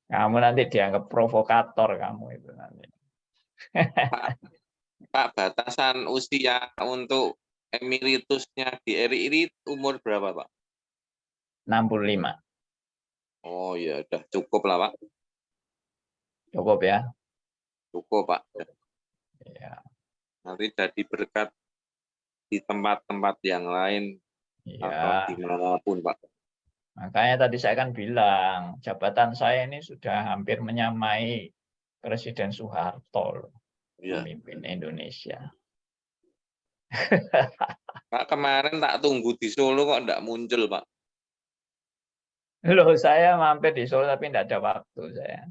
Kamu nanti dianggap provokator kamu itu nanti. Pak, batasan usia untuk emeritusnya di RI ini umur berapa, Pak? 65. Oh ya, udah cukup lah, Pak. Cukup ya. Cukup, Pak. Ya. Nanti jadi berkat di tempat-tempat yang lain atau Ya. dimanapun, Pak. Makanya tadi saya kan bilang, jabatan saya ini sudah hampir menyamai Presiden Soeharto, Ya. pemimpin Indonesia. Pak, kemarin tak tunggu di Solo kok enggak muncul, Pak. Loh, saya mampir di Solo tapi tidak ada waktu saya.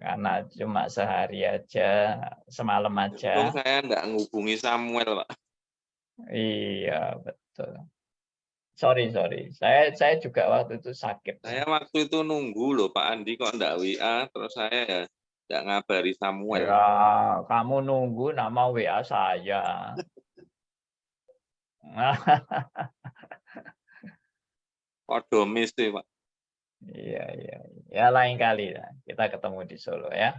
Karena cuma sehari aja, semalam Untung aja. saya enggak ngubungi Samuel, Pak. Iya, betul. Sorry. Saya juga waktu itu sakit. Saya waktu itu nunggu loh Pak Andi kok enggak WA, terus saya ya enggak ngabari Samuel. Ya, kamu nunggu nama WA saya. Podo miss deh, Pak. Iya. Ya lain kali lah. Kita ketemu di Solo ya.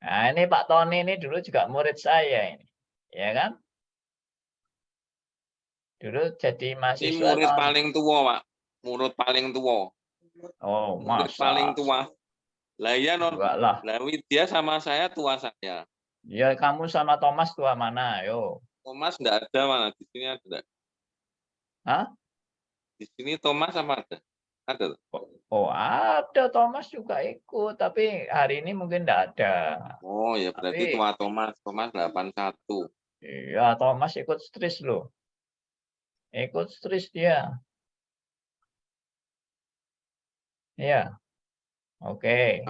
Nah, ini Pak Tony ini dulu juga murid saya ini. Ya kan? Dulu jadi Ini mahasiswa. murid paling tua, Pak. Murid paling tua. Oh, Murid masa? paling tua. Lah iya non. Enggak lah. Lah dia sama saya tua saya. Ya kamu sama Thomas tua mana? Yo. Thomas enggak ada mana di sini ada. Hah? Di sini Thomas sama ada? Ada. Oh, ada Thomas juga ikut, tapi hari ini mungkin enggak ada. Oh ya berarti Tapi, tua Thomas. Thomas 81. Iya, Thomas ikut stris loh. Ikut stris dia. Iya. Oke.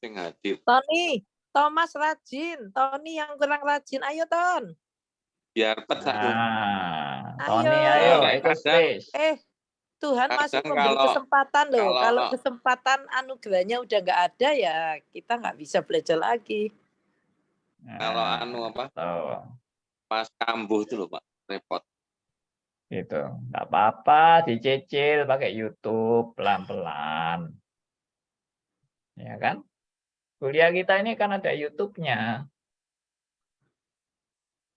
Sing hadir. Tony, Thomas rajin. Tony yang kurang rajin. Ayo, Ton. Biar pet satu. Nah, Ayo. Tony ayo Nah, ikut kadang- stris. Tuhan masih Kadang memberi kalau- kesempatan loh. kalau- Kalau kesempatan anugerahnya udah nggak ada ya kita nggak bisa belajar lagi. Kalau anu apa? Tuh. Pas kambuh itu loh Pak, repot. Gitu. Nggak apa-apa, dicicil pakai YouTube pelan-pelan. Ya kan? Kuliah kita ini kan ada YouTube-nya.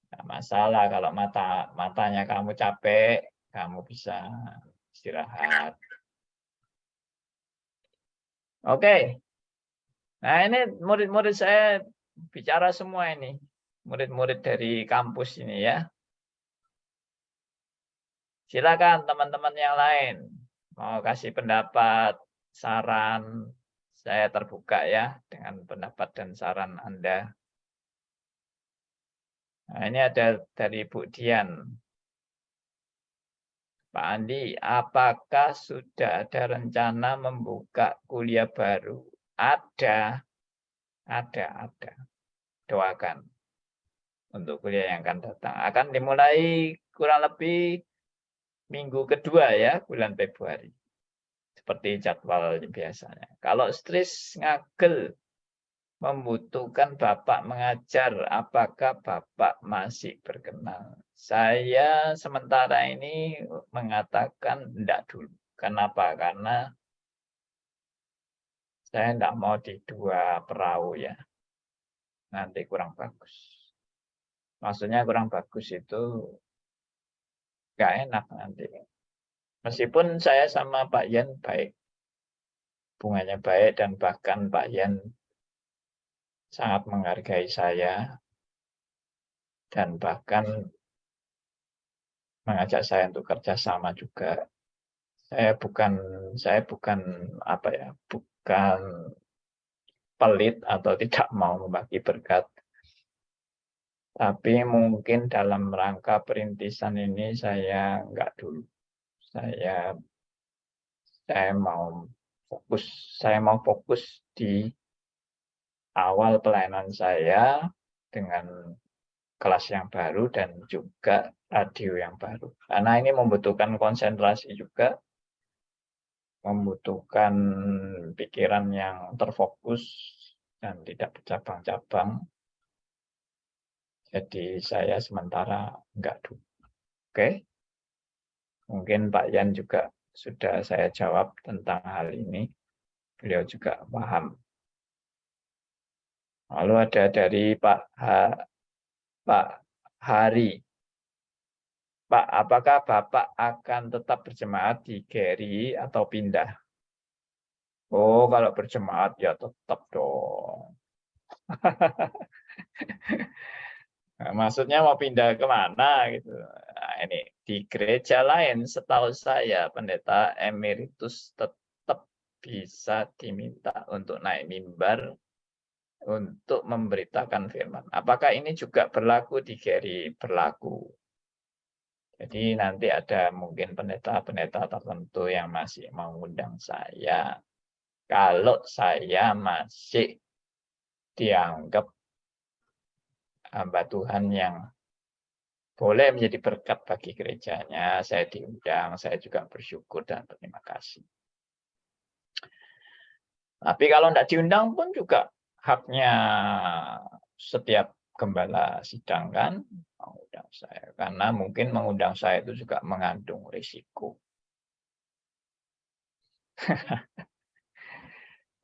Nggak masalah kalau matanya kamu capek, kamu bisa istirahat. Oke. Nah, ini murid-murid saya bicara semua ini. Murid-murid dari kampus ini ya. Silakan teman-teman yang lain mau kasih pendapat, saran, saya terbuka ya dengan pendapat dan saran Anda. Nah, ini ada dari Bu Dian. Pak Andi, apakah sudah ada rencana membuka kuliah baru? Ada. Doakan untuk kuliah yang akan datang. Akan dimulai kurang lebih minggu kedua ya, bulan Februari. Seperti jadwal biasanya. Kalau stres ngagel, membutuhkan Bapak mengajar, apakah Bapak masih berkenan? Saya sementara ini mengatakan enggak dulu. Kenapa? Karena saya enggak mau di dua perahu ya. Nanti kurang bagus. Maksudnya kurang bagus itu nggak enak nanti. Meskipun saya sama Pak Yan baik, hubungannya baik dan bahkan Pak Yan sangat menghargai saya dan bahkan mengajak saya untuk kerjasama juga. Saya bukan bukan pelit atau tidak mau membagi berkat. Tapi mungkin dalam rangka perintisan ini saya enggak dulu. Saya mau fokus di awal pelayanan saya dengan kelas yang baru dan juga radio yang baru. Karena ini membutuhkan konsentrasi juga, membutuhkan pikiran yang terfokus dan tidak bercabang-cabang. Jadi saya sementara enggak dulu. Oke. Mungkin Pak Yan juga sudah saya jawab tentang hal ini. Beliau juga paham. Lalu ada dari Pak Hari. Pak, apakah Bapak akan tetap berjemaat di GRI atau pindah? Oh, kalau berjemaat ya tetap dong. Nah, maksudnya mau pindah kemana gitu. Nah, ini di gereja lain setahu saya pendeta emeritus tetap bisa diminta untuk naik mimbar untuk memberitakan firman. Apakah ini juga berlaku di GRI? Berlaku. Jadi nanti ada mungkin pendeta-pendeta tertentu yang masih mengundang saya. Kalau saya masih dianggap hamba Tuhan yang boleh menjadi berkat bagi gerejanya, saya diundang, saya juga bersyukur dan berterima kasih. Tapi kalau tidak diundang pun juga haknya setiap gembala sidang kan mengundang saya. Karena mungkin mengundang saya itu juga mengandung risiko.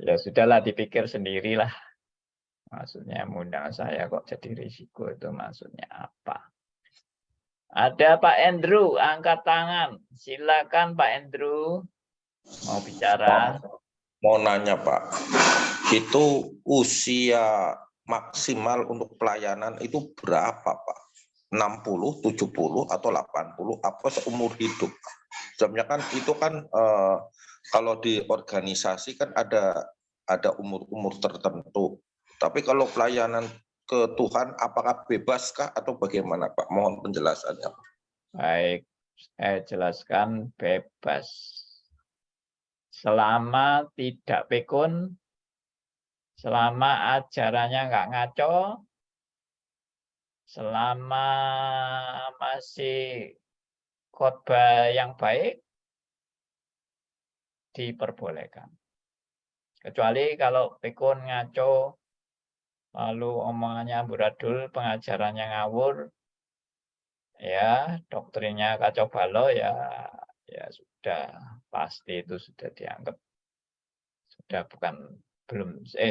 Ya sudahlah, dipikir sendirilah. Maksudnya mengundang saya kok jadi risiko, itu maksudnya apa? Ada Pak Andrew, angkat tangan. Silakan Pak Andrew. Mau bicara. Mau nanya Pak, itu usia maksimal untuk pelayanan itu berapa Pak? 60, 70, atau 80, apa seumur hidup? Sebenarnya kan itu kan kalau di organisasi kan ada umur-umur tertentu. Tapi kalau pelayanan ke Tuhan, apakah bebaskah atau bagaimana Pak? Mohon penjelasannya. Baik, saya jelaskan bebas. Selama tidak pikun, selama ajarannya nggak ngaco, selama masih khotbah yang baik, diperbolehkan. Kecuali kalau pikun ngaco, lalu omongannya amburadul, pengajarannya ngawur, ya doktrinnya kacau balau, ya sudah pasti itu sudah dianggap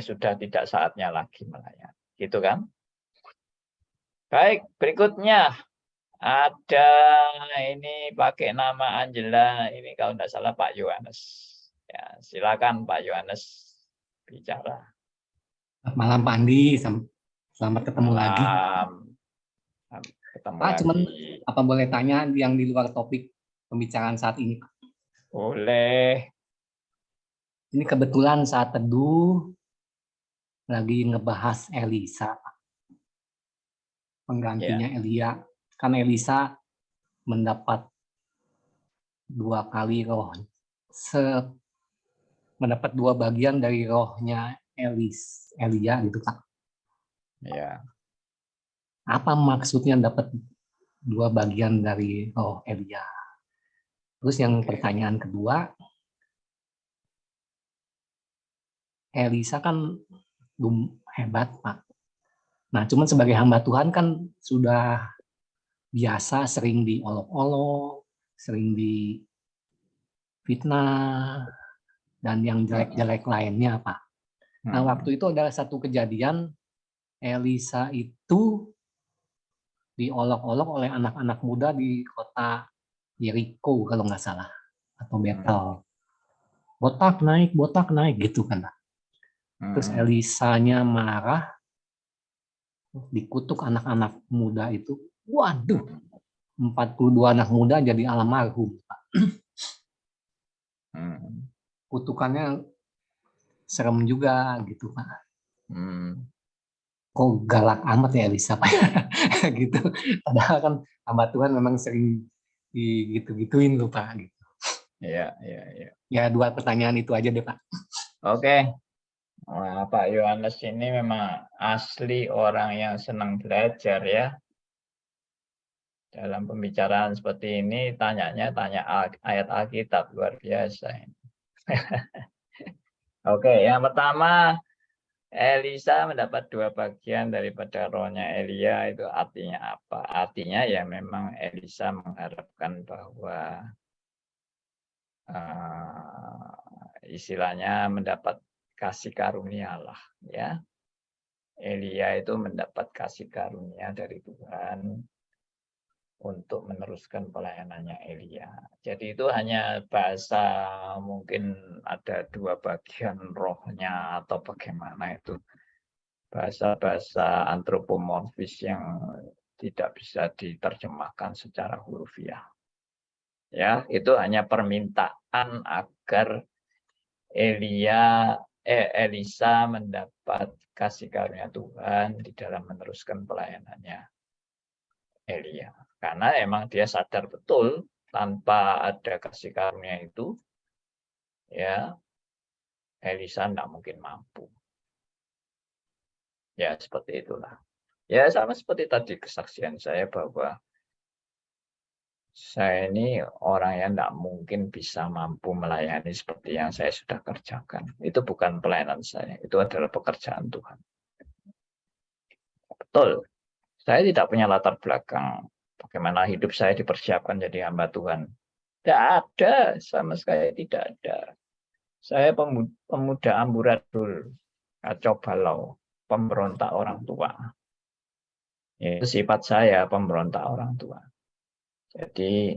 sudah tidak saatnya lagi melayani, gitu kan? Baik, berikutnya ada ini pakai nama Angela, ini kalau tidak salah Pak Yohanes. Ya, silakan Pak Yohanes bicara. Selamat malam Pak Andi, selamat ketemu lagi. Ketemu Pak, lagi. cuman apa boleh tanya yang di luar topik pembicaraan saat ini Pak? Boleh. Ini kebetulan saat teduh lagi ngebahas Elisa, penggantinya Elia. Karena Elisa mendapat 2 kali roh, mendapat 2 bagian dari rohnya Elia gitu Pak. Ya. Apa maksudnya dapat 2 bagian dari roh Elia? Terus yang pertanyaan kedua, Elisa kan hebat Pak. Nah, cuman sebagai hamba Tuhan kan sudah biasa sering diolok-olok, sering difitnah, dan yang jelek-jelek lainnya Pak. Nah, waktu itu ada satu kejadian, Elisa itu diolok-olok oleh anak-anak muda di kota Yeriko kalau nggak salah, atau Betel. Botak naik gitu kan. Terus Elisanya marah, dikutuk anak-anak muda itu. Waduh, 42 anak muda jadi almarhum. Kutukannya serem juga gitu Pak. Kok galak amat ya Elisa Pak gitu. Padahal kan hamba Tuhan memang sering digitu-gituin loh Pak gitu. Iya. Ya 2 pertanyaan itu aja deh Pak. Oke. Nah, Pak Yohanes ini memang asli orang yang senang belajar ya. Dalam pembicaraan seperti ini tanya ayat Alkitab, luar biasa. Oke, yang pertama Elisa mendapat 2 bagian daripada rohnya Elia. Itu artinya apa? Artinya ya memang Elisa mengharapkan bahwa istilahnya mendapat kasih karunia lah, ya. Elia itu mendapat kasih karunia dari Tuhan untuk meneruskan pelayanannya Elia. Jadi itu hanya bahasa, mungkin ada 2 bagian rohnya atau bagaimana itu. Bahasa-bahasa antropomorfis yang tidak bisa diterjemahkan secara hurufiah. Ya, itu hanya permintaan agar Elisa mendapat kasih karunia Tuhan di dalam meneruskan pelayanannya Elia. Karena emang dia sadar betul tanpa ada kasih karunia itu, ya Elisa tidak mungkin mampu. Ya seperti itulah. Ya sama seperti tadi kesaksian saya bahwa saya ini orang yang tidak mungkin bisa mampu melayani seperti yang saya sudah kerjakan. Itu bukan pelayanan saya, itu adalah pekerjaan Tuhan. Betul, saya tidak punya latar belakang bagaimana hidup saya dipersiapkan jadi hamba Tuhan. Tidak ada, sama sekali tidak ada. Saya pemuda amburadul, kacau balau, pemberontak orang tua. Itu sifat saya, pemberontak orang tua. Jadi,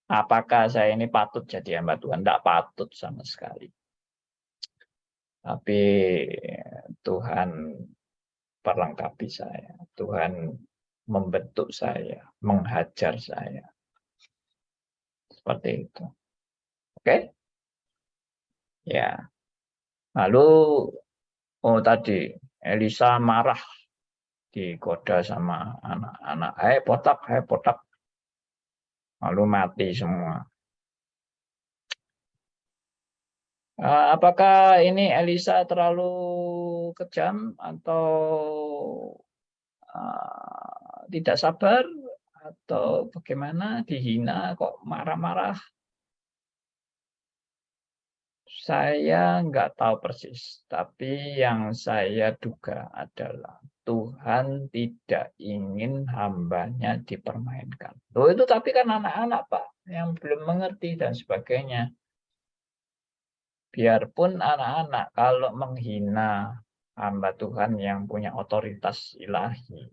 apakah saya ini patut jadi hamba Tuhan? Tidak patut sama sekali. Tapi Tuhan perlengkapi saya. Tuhan membentuk saya, menghajar saya. Seperti itu. Oke? Ya. Lalu, tadi Elisa marah, digoda sama anak-anak. Hai potak. Lalu mati semua. Apakah ini Elisa terlalu kejam atau tidak sabar atau bagaimana, dihina kok marah-marah? Saya nggak tahu persis, tapi yang saya duga adalah Tuhan tidak ingin hambanya dipermainkan. Loh, itu tapi kan anak-anak Pak, yang belum mengerti dan sebagainya. Biarpun anak-anak kalau menghina hamba Tuhan yang punya otoritas ilahi,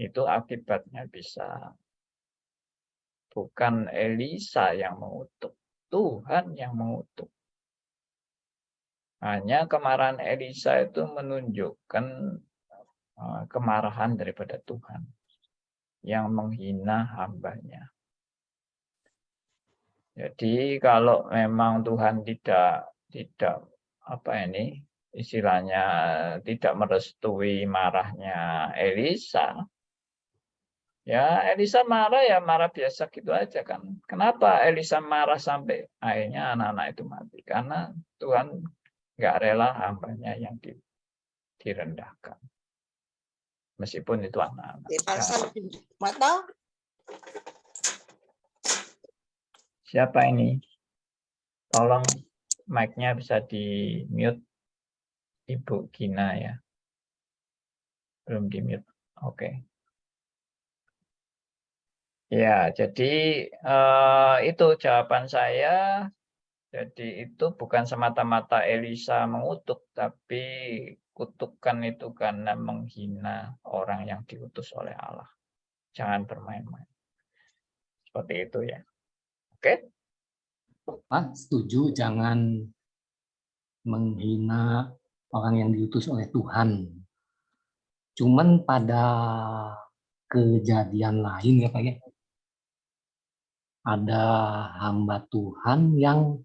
itu akibatnya bisa bukan Elisa yang mengutuk, Tuhan yang mengutuk. Hanya kemarahan Elisa itu menunjukkan kemarahan daripada Tuhan yang menghina hambanya. Jadi kalau memang Tuhan tidak istilahnya tidak merestui marahnya Elisa, ya Elisa marah ya marah biasa gitu aja kan. Kenapa Elisa marah sampai akhirnya anak-anak itu mati? Karena Tuhan nggak rela hambanya yang direndahkan. Meskipun itu anak-anak. Siapa ini? Tolong mic-nya bisa di-mute. Ibu Gina ya. Belum di-mute. Oke. Ya, jadi itu jawaban saya. Jadi itu bukan semata-mata Elisa mengutuk, tapi kutukan itu karena menghina orang yang diutus oleh Allah. Jangan bermain-main. Seperti itu ya. Oke? Pak, setuju, jangan menghina orang yang diutus oleh Tuhan. Cuman pada kejadian lain ya Pak ya, ada hamba Tuhan yang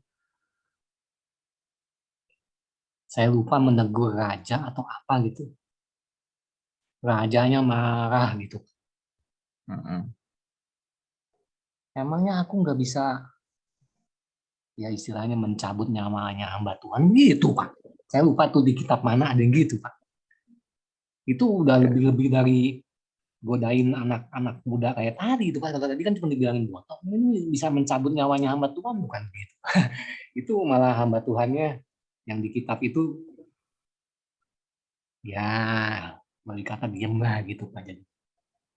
saya lupa menegur raja atau apa gitu. Rajanya marah gitu. Emangnya aku nggak bisa, ya istilahnya mencabut nyawanya hamba Tuhan gitu Pak. Saya lupa tuh di kitab mana ada yang gitu Pak. Itu udah lebih dari godain anak-anak muda kayak tadi itu Pak. Kalau tadi kan cuma dibilangin botok, ini bisa mencabut nyawanya hamba Tuhan bukan gitu. Itu malah hamba Tuhannya yang di kitab itu Ya, boleh kata diem lah gitu Pak.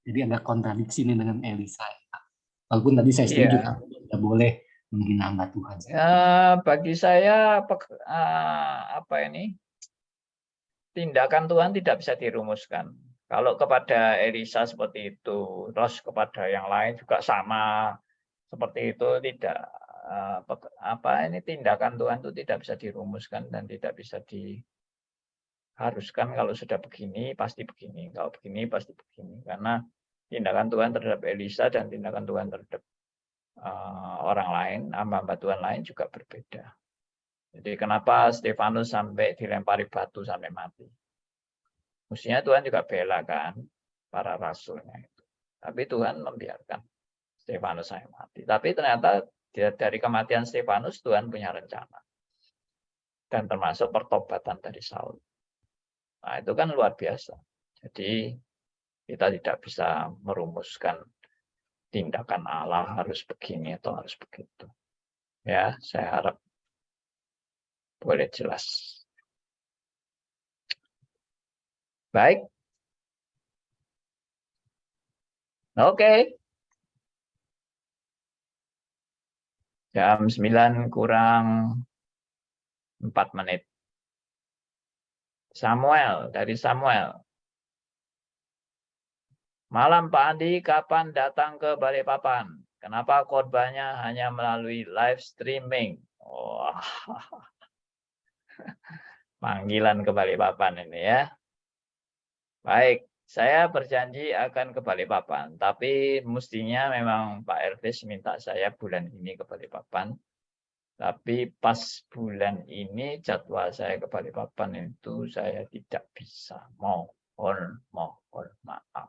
Jadi agak kontradiksi nih dengan Elisa. Walaupun tadi saya setuju, Iya. tidak boleh menghina hamba Tuhan. Bagi saya apa ini, tindakan Tuhan tidak bisa dirumuskan. Kalau kepada Elisa seperti itu, terus kepada yang lain juga sama seperti itu, tidak apa ini, tindakan Tuhan itu tidak bisa dirumuskan dan tidak bisa diharuskan. Kalau sudah begini pasti begini, kalau begini pasti begini, karena tindakan Tuhan terhadap Elisa dan tindakan Tuhan terhadap orang lain, hamba-hamba Tuhan lain juga berbeda. Jadi kenapa Stefanus sampai dilempari batu sampai mati? Mestinya Tuhan juga bela kan para rasulnya itu. Tapi Tuhan membiarkan Stefanus sampai mati. Tapi ternyata dari kematian Stefanus Tuhan punya rencana. Dan termasuk pertobatan dari Saul. Nah, itu kan luar biasa. Jadi kita tidak bisa merumuskan tindakan Allah harus begini atau harus begitu. Ya, saya harap boleh jelas. Baik. Oke. Jam 9 kurang 4 menit. Samuel, dari Samuel. Malam Pak Andi, kapan datang ke Balikpapan? Kenapa khotbahnya hanya melalui live streaming? Wah. Panggilan ke Balikpapan ini ya. Baik, saya berjanji akan ke Balikpapan, tapi mestinya memang Pak Elvis minta saya bulan ini ke Balikpapan. Tapi pas bulan ini jadwal saya ke Balikpapan itu saya tidak bisa. Mohon maaf.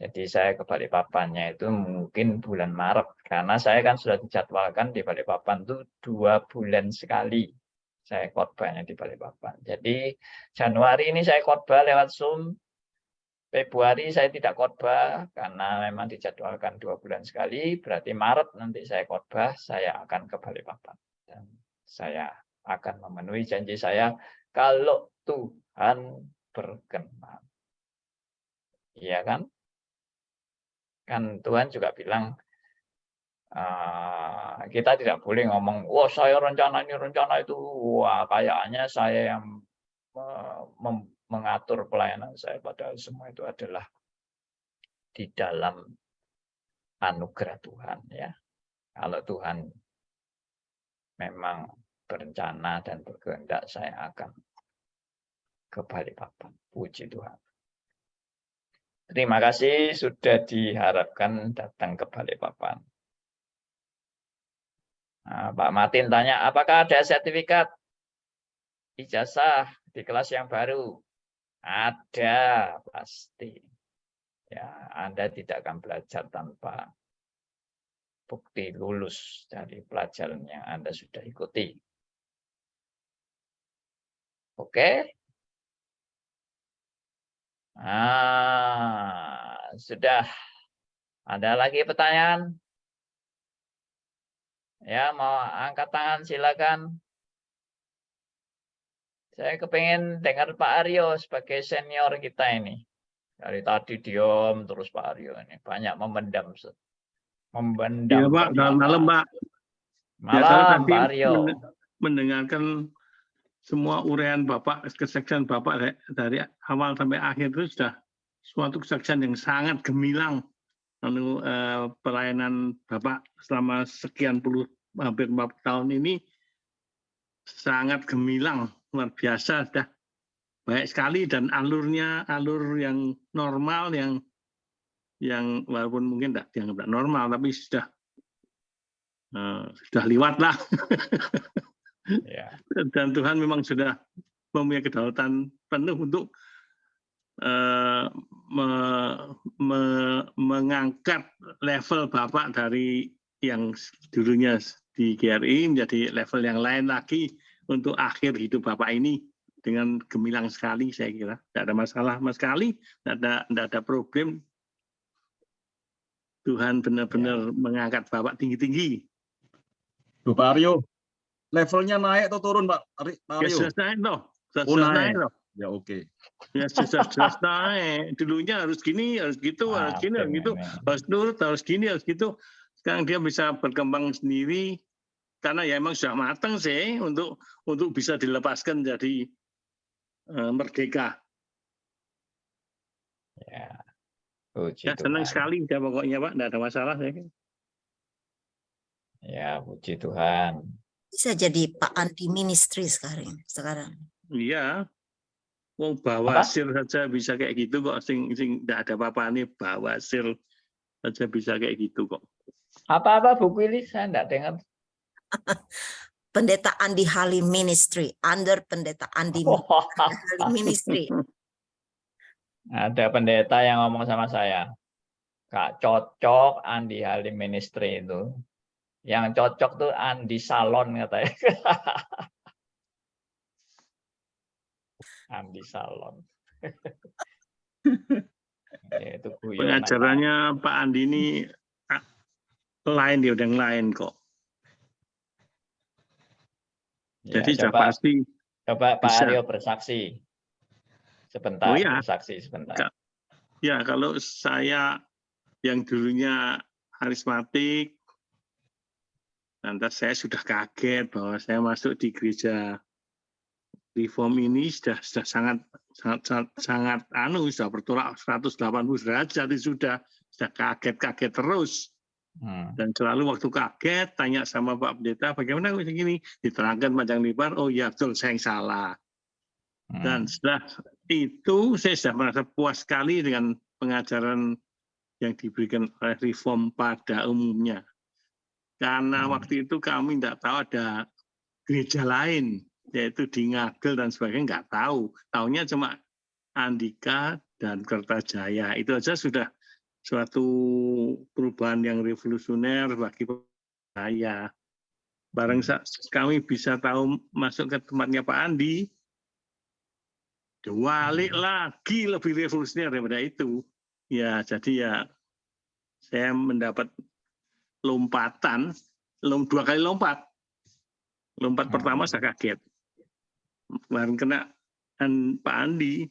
Jadi saya ke Balikpapannya itu mungkin bulan Maret, karena saya kan sudah dijadwalkan di Balikpapan itu 2 bulan sekali. Saya khotbahnya di Balikpapan. Jadi Januari ini saya khotbah lewat Zoom. Februari saya tidak khotbah karena memang dijadwalkan 2 bulan sekali. Berarti Maret nanti saya khotbah, saya akan ke Balikpapan. Dan saya akan memenuhi janji saya kalau Tuhan berkenan. Iya kan? Kan Tuhan juga bilang, kita tidak boleh ngomong, wah saya rencana itu, wah kayaknya saya yang mengatur pelayanan saya, padahal semua itu adalah di dalam anugerah Tuhan ya. Kalau Tuhan memang berencana dan berkehendak, saya akan ke Balikpapan. Puji Tuhan. Terima kasih sudah diharapkan datang ke Balikpapan. Nah, Pak Martin tanya, apakah ada sertifikat ijazah di kelas yang baru? Ada, pasti. Ya, Anda tidak akan belajar tanpa bukti lulus dari pelajaran yang Anda sudah ikuti. Oke? Sudah. Ada lagi pertanyaan? Ya, mau angkat tangan silakan. Saya kepengen dengar Pak Aryo sebagai senior kita ini. Dari tadi diam terus Pak Aryo ini banyak memendam. Iya Pak, selamat malam Pak. Malam Pak Aryo. Mendengarkan semua uraian Bapak, kesaksian Bapak dari awal sampai akhir itu sudah suatu kesaksian yang sangat gemilang. Pelayanan Bapak selama sekian puluh, hampir 40 tahun ini sangat gemilang, luar biasa, sudah baik sekali, dan alurnya alur yang normal, yang walaupun mungkin tidak dianggap normal, tapi sudah liwat lah. Ya. Dan Tuhan memang sudah mempunyai kedaulatan penuh untuk mengangkat level Bapak dari yang dulunya di GRI menjadi level yang lain lagi untuk akhir hidup Bapak ini dengan gemilang sekali, saya kira. Tidak ada masalah sama sekali, tidak ada problem. Tuhan benar-benar mengangkat Bapak tinggi-tinggi. Pak Aryo, levelnya naik atau turun Pak Aryo? Ya, selesai loh. Naik. Ya oke. Ya jelas naik. Dulunya harus gini, harus gitu, harus gini, harus gitu, harus nurut, harus gini, harus gitu. Sekarang dia bisa berkembang sendiri karena ya emang sudah matang sih untuk bisa dilepaskan jadi merdeka. Ya, puji Ya senang Tuhan. sekali ya pokoknya Pak, tidak ada masalah ya. Ya, puji Tuhan. Bisa jadi Pak Andi Ministry sekarang. Iya. Wong bawasir saja bisa kayak gitu kok, sing tidak ada apa-apa nih, bawasir saja bisa kayak gitu kok. Apa-apa Bu Willy, saya enggak dengar. Pendeta Andi Halim Ministry, under Pendeta Andi Halim Ministry. Ada pendeta yang ngomong sama saya, Kak, cocok Andi Halim Ministry itu. Yang cocok tuh Andi Salon katanya. Andi Salon. Ya, itu pengajarannya Pak Andi ini lain, dia udah lain kok. Ya, jadi sudah pasti. Coba Pak bisa. Aryo bersaksi sebentar. Oh ya. Bersaksi sebentar. Ya kalau saya yang dulunya karismatik, nanti saya sudah kaget bahwa saya masuk di gereja Reform ini sudah sangat sudah bertolak 180 derajat, sudah kaget terus. Dan selalu waktu kaget tanya sama Pak Pendeta bagaimana begini, diterangkan panjang lebar, oh ya betul saya yang salah. Dan setelah itu saya sudah merasa puas sekali dengan pengajaran yang diberikan oleh Reform pada umumnya. Karena waktu itu kami tidak tahu ada gereja lain, yaitu di Ngagel dan sebagainya, nggak tahu. Taunya cuma Andika dan Kertajaya. Itu aja sudah suatu perubahan yang revolusioner bagi saya. Bareng kami bisa tahu masuk ke tempatnya Pak Andi, balik lagi lebih revolusioner daripada itu. Ya, jadi ya saya mendapat lompatan, 2 kali lompat. Lompat pertama saya kaget. Kemarin kena Pak Andi,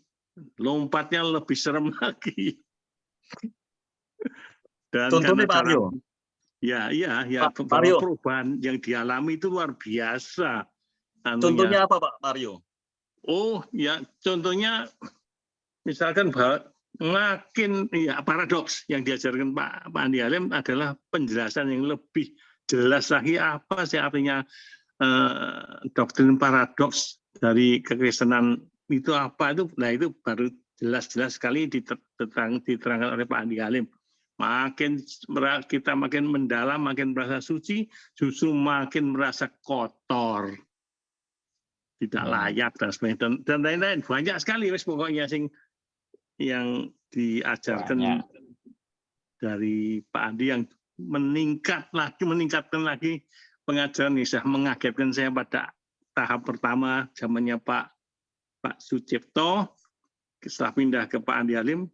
lompatnya lebih serem lagi. Dan contohnya Pak Aryo. Ya, perubahan yang dialami itu luar biasa. Contohnya apa Pak Mario? Oh ya, contohnya misalkan bahwa makin paradoks yang diajarkan Pak Andi Halim adalah penjelasan yang lebih jelas lagi apa sih artinya doktrin paradoks dari kekristenan itu apa itu. Nah itu baru jelas sekali diterangkan oleh Pak Andi Halim. Kita makin mendalam, makin merasa suci, justru makin merasa kotor, tidak layak dan sebagainya, dan lain-lain. Banyak sekali pokoknya yang diajarkan dari Pak Andi yang meningkatkan lagi pengajaran ini. Sudah mengagetkan saya pada tahap pertama zamannya Pak Sucipto, setelah pindah ke Pak Andi Halim,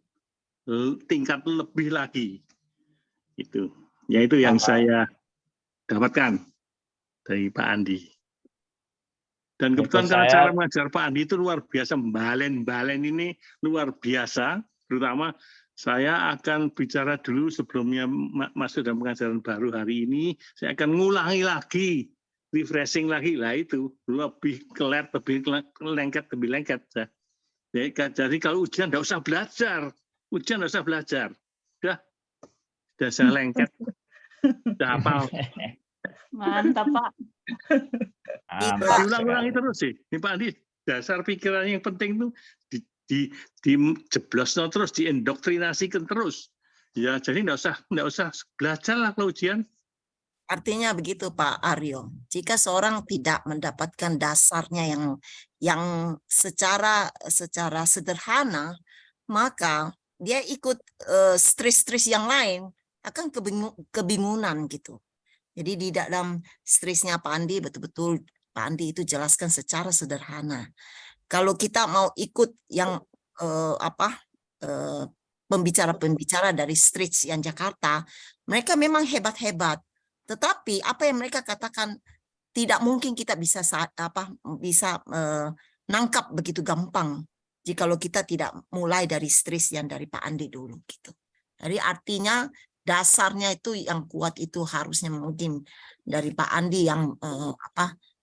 tingkat lebih lagi. Itu yang saya dapatkan dari Pak Andi. Dan kebetulan karena cara mengajar Pak Andi itu luar biasa, balen ini luar biasa. Terutama saya akan bicara dulu sebelumnya masuk dalam pengajaran baru hari ini, saya akan ngulangi lagi, refreshing lagi. Lah itu lebih kelet, lebih lengket. Jadi kalau ujian tidak usah belajar. Udah saya lengket. Udah hafal. Mantap Pak. Diulang-ulangi terus sih. Ini Pak Andi, dasar pikiran yang penting itu dijeblosno terus, diindoktrinasikan terus. Ya, jadi nggak usah belajar lah kalau ujian. Artinya begitu Pak Aryo. Jika seorang tidak mendapatkan dasarnya yang secara sederhana, maka dia ikut stris-stris yang lain akan kebingungan gitu. Jadi di dalam strisnya Pak Andi betul-betul Pak Andi itu jelaskan secara sederhana. Kalau kita mau ikut yang pembicara-pembicara dari stris yang Jakarta, mereka memang hebat-hebat. Tetapi apa yang mereka katakan tidak mungkin kita bisa nangkap begitu gampang. jikalau kita tidak mulai dari stris yang dari Pak Andi dulu gitu. Jadi artinya dasarnya itu yang kuat itu harusnya mungkin dari Pak Andi yang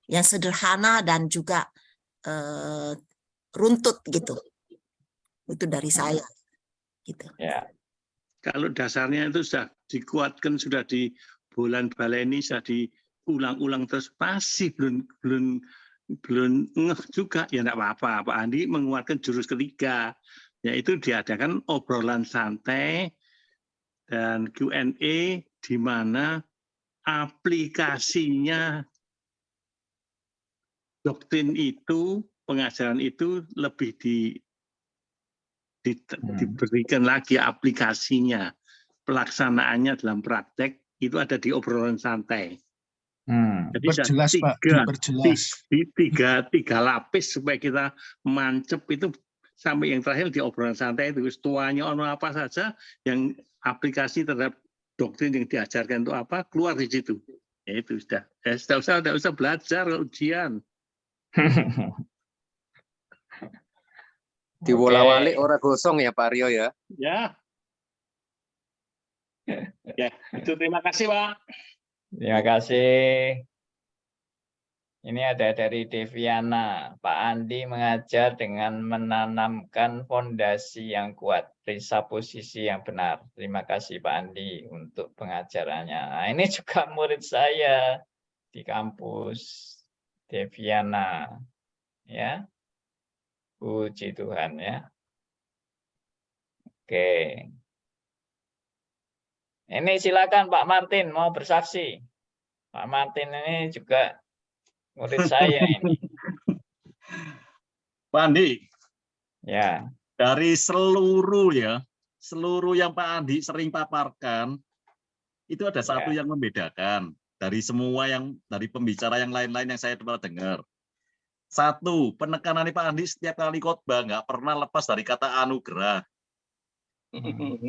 yang sederhana dan juga runtut gitu. Itu dari saya gitu. Ya. Kalau dasarnya itu sudah dikuatkan, sudah di bulan baleni, sudah diulang-ulang terus masih belum ngeh juga, ya enggak apa-apa. Pak Andi menguatkan jurus ketiga, yaitu diadakan obrolan santai dan Q&A di mana aplikasinya doktrin itu, pengajaran itu lebih diberikan lagi aplikasinya, pelaksanaannya dalam praktek itu ada di obrolan santai. Jadi Perjelas, Pak, diperjelas. tiga lapis supaya kita mancep itu sampai yang terakhir di obrolan santai itu tuanya ono apa saja yang aplikasi terhadap doktrin yang diajarkan itu apa keluar di situ. Ya itu sudah. Tidak usah belajar ujian. Diwolak-walik ora gosong ya Pak Aryo ya. Ya. Ya, itu terima kasih Pak. Terima kasih. Ini ada dari Deviana. Pak Andi mengajar dengan menanamkan fondasi yang kuat, periksa posisi yang benar. Terima kasih Pak Andi untuk pengajarannya. Nah, ini juga murid saya di kampus, Deviana. Ya. Puji Tuhan ya. Oke. Ini silakan Pak Martin mau bersaksi. Pak Martin ini juga murid saya ini. Pak Andi. Ya. Dari seluruh yang Pak Andi sering paparkan, itu ada satu yang membedakan dari semua dari pembicara yang lain-lain yang saya pernah dengar. Satu, penekanan Pak Andi setiap kali khotbah nggak pernah lepas dari kata anugerah.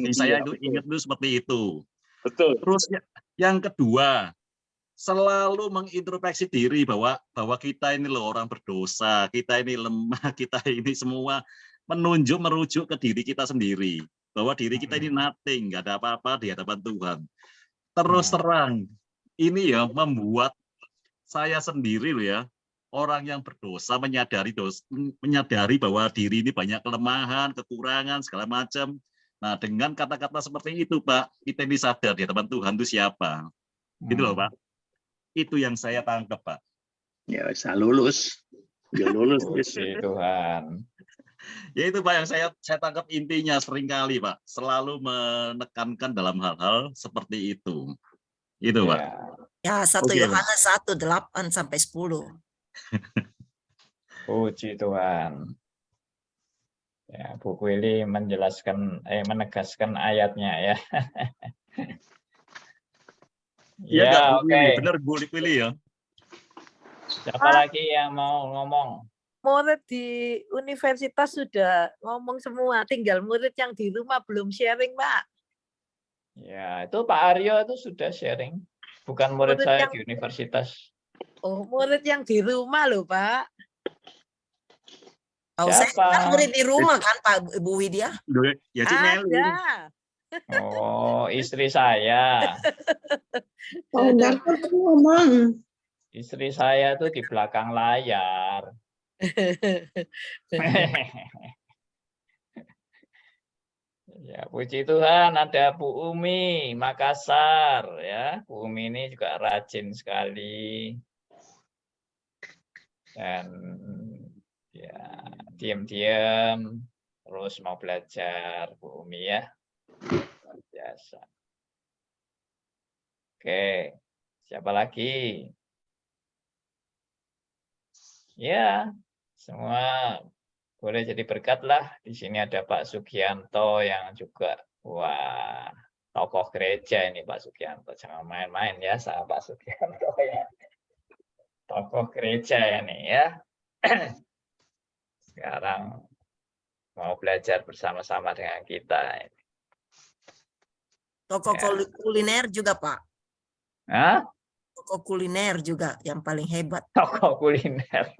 Saya itu ingat itu seperti itu. Betul. Terus yang kedua, selalu mengintrospeksi diri bahwa kita ini loh orang berdosa, kita ini lemah, kita ini semua merujuk ke diri kita sendiri, bahwa diri kita ini nothing, nggak ada apa-apa di hadapan Tuhan. Terus terang, ini ya membuat saya sendiri loh ya, orang yang berdosa menyadari bahwa diri ini banyak kelemahan, kekurangan segala macam. Nah, dengan kata-kata seperti itu, Pak, kita ini sadar di hadapan Tuhan itu siapa. Gitu loh, Pak. Itu yang saya tangkap, Pak. Ya, bisa lulus. Ya lulus. Puji Tuhan. Ya itu, Pak, yang saya tangkap intinya seringkali, Pak. Selalu menekankan dalam hal-hal seperti itu. Itu, Pak. Ya, 1 Yohanes 1:8-10. Puji Tuhan. Ya, Bu Kwili menegaskan ayatnya ya. Ya, oke. Benar Bu Kwili ya. Siapa lagi yang mau ngomong? Murid di universitas sudah ngomong semua, tinggal murid yang di rumah belum sharing, Pak. Ya, itu Pak Aryo itu sudah sharing. Bukan murid saya di universitas. Oh, murid yang di rumah loh, Pak. Oh, saya kan murid di rumah kan Pak Bu Widya? Ya, ada. Oh, istri saya. Oh, dapat ngomong. Istri saya tuh di belakang layar. Ya, puji Tuhan ada Bu Umi Makassar ya. Bu Umi ini juga rajin sekali. Dan ya diam-diam terus mau belajar Bu Umi ya. Luar biasa. Oke, siapa lagi? Ya, semua boleh jadi berkat lah. Di sini ada Pak Sugianto yang juga wah tokoh gereja ini Pak Sugianto. Jangan main-main ya sama Pak Sugianto ya. Tokoh gereja ini ya. Sekarang mau belajar bersama-sama dengan kita. Tokoh kuliner juga, Pak. Hah? Tokoh kuliner juga yang paling hebat. Tokoh kuliner.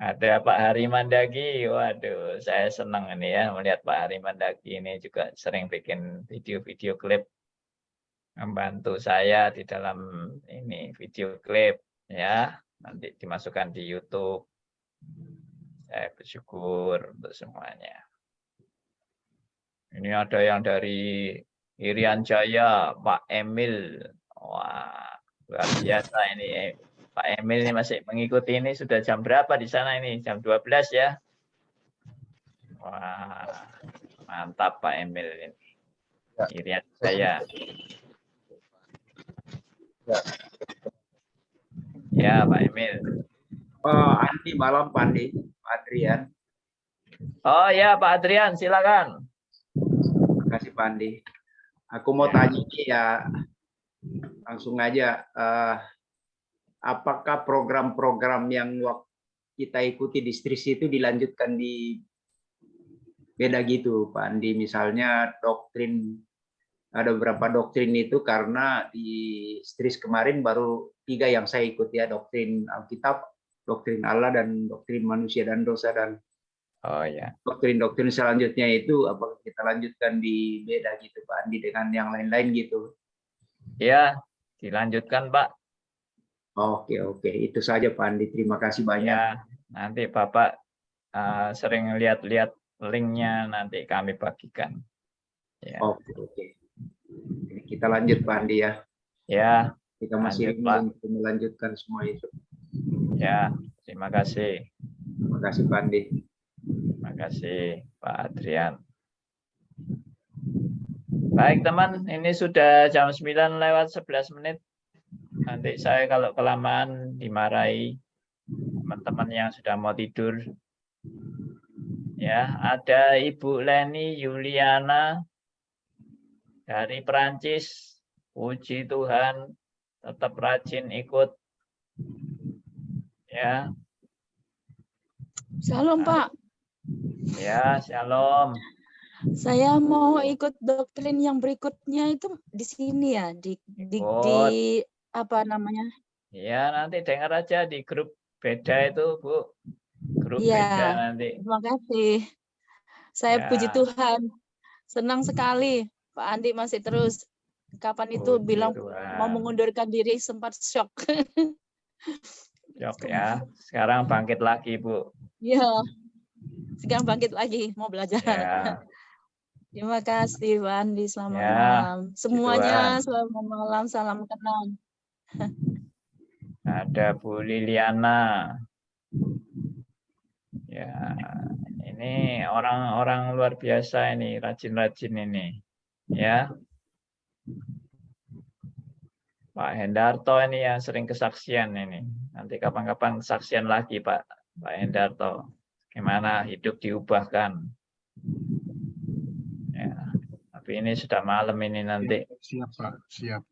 Ada Pak Hari Mandagi. Waduh, saya senang ini ya melihat Pak Hari Mandagi ini juga sering bikin video-video klip, membantu saya di dalam ini video klip ya. Nanti dimasukkan di YouTube. Saya bersyukur untuk semuanya. Ini ada yang dari Irian Jaya, Pak Emil. Wah, luar biasa ini. Pak Emil ini masih mengikuti ini sudah jam berapa di sana ini? Jam 12 ya. Wah, mantap Pak Emil ini. Irian Jaya. Ya, Pak Emil. Andi, malam Pak Andi, Pak Adrian. Oh ya, Pak Adrian, silakan. Terima kasih Pak Andi. Aku mau tanya ini ya, langsung aja. Apakah program-program yang kita ikuti di STRIS itu dilanjutkan di beda gitu, Pak Andi? Misalnya doktrin, ada beberapa doktrin itu karena di STRIS kemarin baru 3 yang saya ikuti ya, doktrin Alkitab, doktrin Allah, dan doktrin manusia dan dosa, dan doktrin-doktrin selanjutnya itu apakah kita lanjutkan di beda gitu Pak Andi dengan yang lain-lain gitu? Ya, dilanjutkan Pak. Oke, itu saja Pak Andi. Terima kasih banyak. Ya, nanti Bapak sering lihat-lihat linknya, nanti kami bagikan. Ya. Oke. Kita lanjut Pak Andi ya. Ya. Kita masih ingin melanjutkan semua itu. Ya, terima kasih. Terima kasih Pak Andi. Terima kasih Pak Adrian. Baik teman, ini sudah jam 9:11 menit. Nanti saya kalau kelamaan dimarahi teman-teman yang sudah mau tidur. Ya, ada Ibu Leni Yuliana dari Perancis. Puji Tuhan, tetap rajin ikut. Ya. Shalom Pak. Ya, shalom. Saya mau ikut doktrin yang berikutnya itu di sini ya, di apa namanya? Ya, nanti dengar aja di grup beda itu, Bu. Grup beda nanti. Terima kasih. Saya puji Tuhan. Senang sekali Pak Andi masih terus. Kapan itu bilang mau mengundurkan diri, sempat shock. Shock ya. Sekarang bangkit lagi, Bu. Iya. Sekarang bangkit lagi, mau belajar. Ya. Terima kasih Pak Andi, selamat malam. Semuanya selamat malam, salam kenal. Ada Bu Liliana. Ya, ini orang-orang luar biasa ini, rajin-rajin ini. Ya. Pak Hendarto ini yang sering kesaksian ini. Nanti kapan-kapan kesaksian lagi Pak Hendarto. Gimana hidup diubahkan. Ya, tapi ini sudah malam ini nanti. Siap Pak, siap.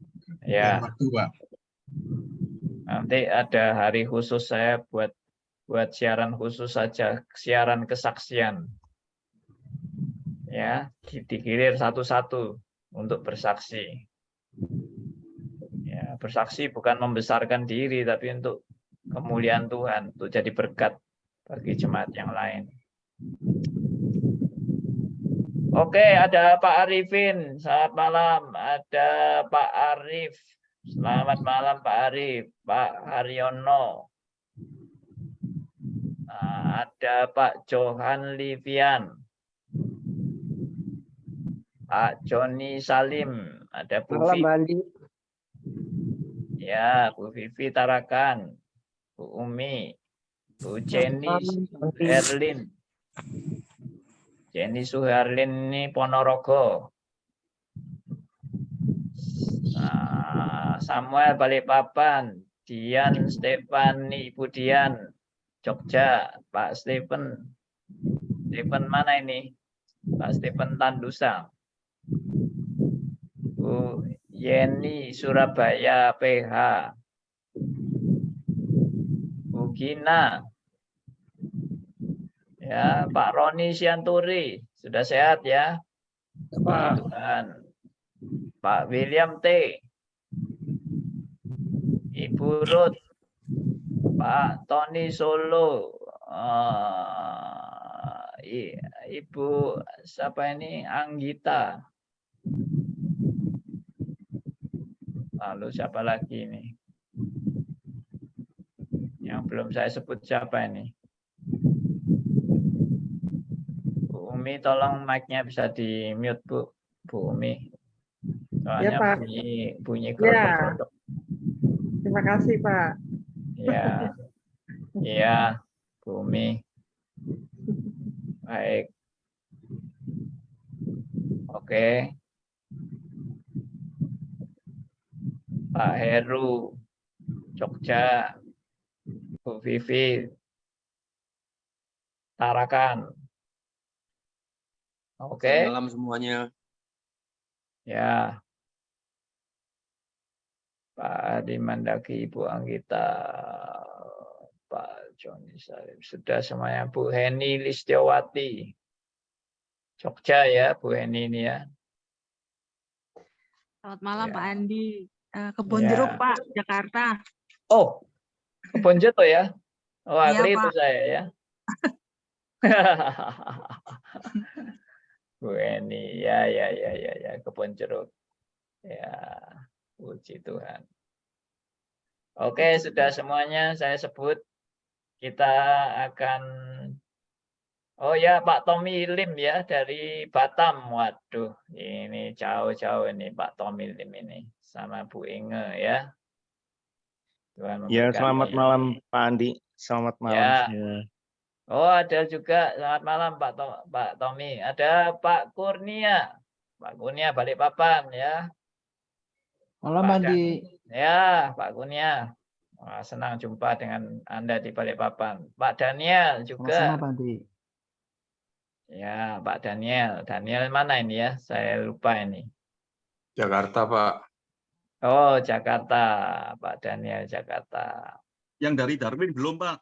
Ya. Waktu, Pak. Nanti ada hari khusus saya buat siaran khusus saja, siaran kesaksian. Ya, digilir satu-satu untuk bersaksi. Ya, bersaksi bukan membesarkan diri, tapi untuk kemuliaan Tuhan, untuk jadi berkat bagi jemaat yang lain. Oke, ada Pak Arifin. Selamat malam. Ada Pak Arif. Selamat malam Pak Arif. Pak Haryono. Ada Pak Johan Livian. Pak Joni Salim. Ada Bu Vivi. Ya, Bu Vivi Tarakan. Bu Umi. Bu Jenny Suherlin. Jenny Suherlin ini Ponorogo. Samuel Balikpapan. Dian Stefani, Ibu Dian. Jogja. Pak Stephen. Stephen mana ini? Pak Stephen Tandusa. Bu Yeni Surabaya PH. Bu Gina. Ya, Pak Roni Sianturi. Sudah sehat ya? Pak Tuhan. Pak William T. Ibu Ruth. Pak Tony Solo. Ibu siapa ini? Anggita. Lalu siapa lagi ini? Yang belum saya sebut siapa ini? Bu Umi, tolong mic-nya bisa di mute, Bu. Bu Umi. Ya, Soalnya Pak. bunyi Ya. kerodok-kerodok. Terima kasih, Pak. Ya, iya, Bu Umi. Baik. Oke. Pak Heru, Jogja, Bu Vivi, Tarakan. Oke. Malam semuanya. Ya. Pak Adi Mandaki, Ibu Anggita, Pak Joni Salim. Sudah semuanya. Bu Heni Listiawati. Jogja ya, Bu Heni ini ya. Selamat malam Ya. Pak Andi. Kebun Ya. Jeruk Pak, Jakarta. Oh, Kebon Jeruk ya? Wah, Iya, keliru Pak. saya ya. Bu Eni, ya, Kebon Jeruk. Ya, puji Tuhan. Oke, sudah semuanya saya sebut. Kita akan, oh ya, Pak Tommy Lim ya, dari Batam. Waduh, ini jauh-jauh ini Pak Tommy Lim ini. Sama Bu Inge ya. Tuhan Ya, memberkati. selamat malam Pak Andi. Selamat malam. Ya. Oh, ada juga. Selamat malam Pak Tommy. Ada Pak Kurnia. Pak Kurnia Balikpapan ya. Malam Pak Andi. Ya, Pak Kurnia. Wah, senang jumpa dengan Anda di Balikpapan. Pak Daniel juga. Sama-sama Pak Andi. Ya, Pak Daniel. Daniel mana ini ya? Saya lupa ini. Jakarta, Pak. Oh, Jakarta. Pak Daniel, Jakarta. Yang dari Darwin belum, Pak?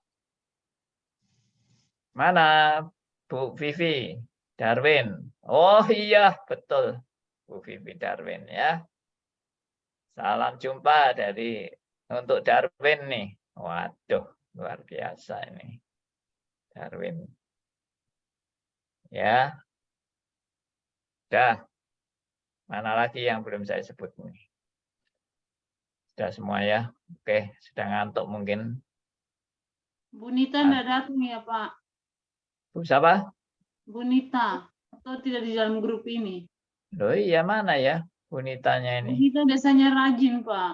Mana Bu Vivi? Darwin. Oh iya, betul. Bu Vivi Darwin ya. Salam jumpa untuk Darwin nih. Waduh, luar biasa ini. Darwin. Ya. Sudah. Mana lagi yang belum saya sebut nih? Sudah semua ya. Oke, sudah ngantuk mungkin. Bu Nita tidak datang ya Pak? Bu siapa? Bu Nita. Atau tidak di dalam grup ini? Loh iya, mana ya Bu Nitanya Bu ini? Nita biasanya rajin Pak.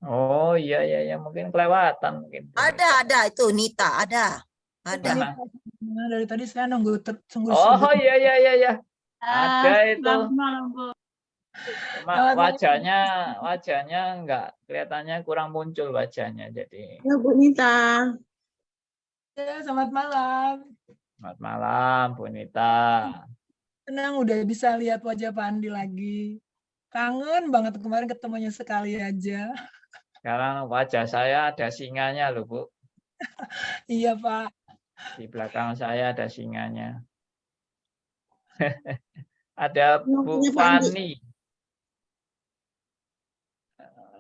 Oh iya, mungkin kelewatan. Mungkin. Ada itu Nita, ada. Dari tadi saya nunggu Oh iya. Ada itu. Selamat malam Bu. Cuma wajahnya enggak, kelihatannya kurang muncul wajahnya. Jadi. Ya, Bu Nita. Ya, selamat malam. Selamat malam, Bu Nita. Senang udah bisa lihat wajah Pak Andi lagi. Kangen banget kemarin ketemunya sekali aja. Sekarang wajah saya ada singanya loh, Bu. Iya, Pak. Di belakang saya ada singanya. Ada Bu Fani.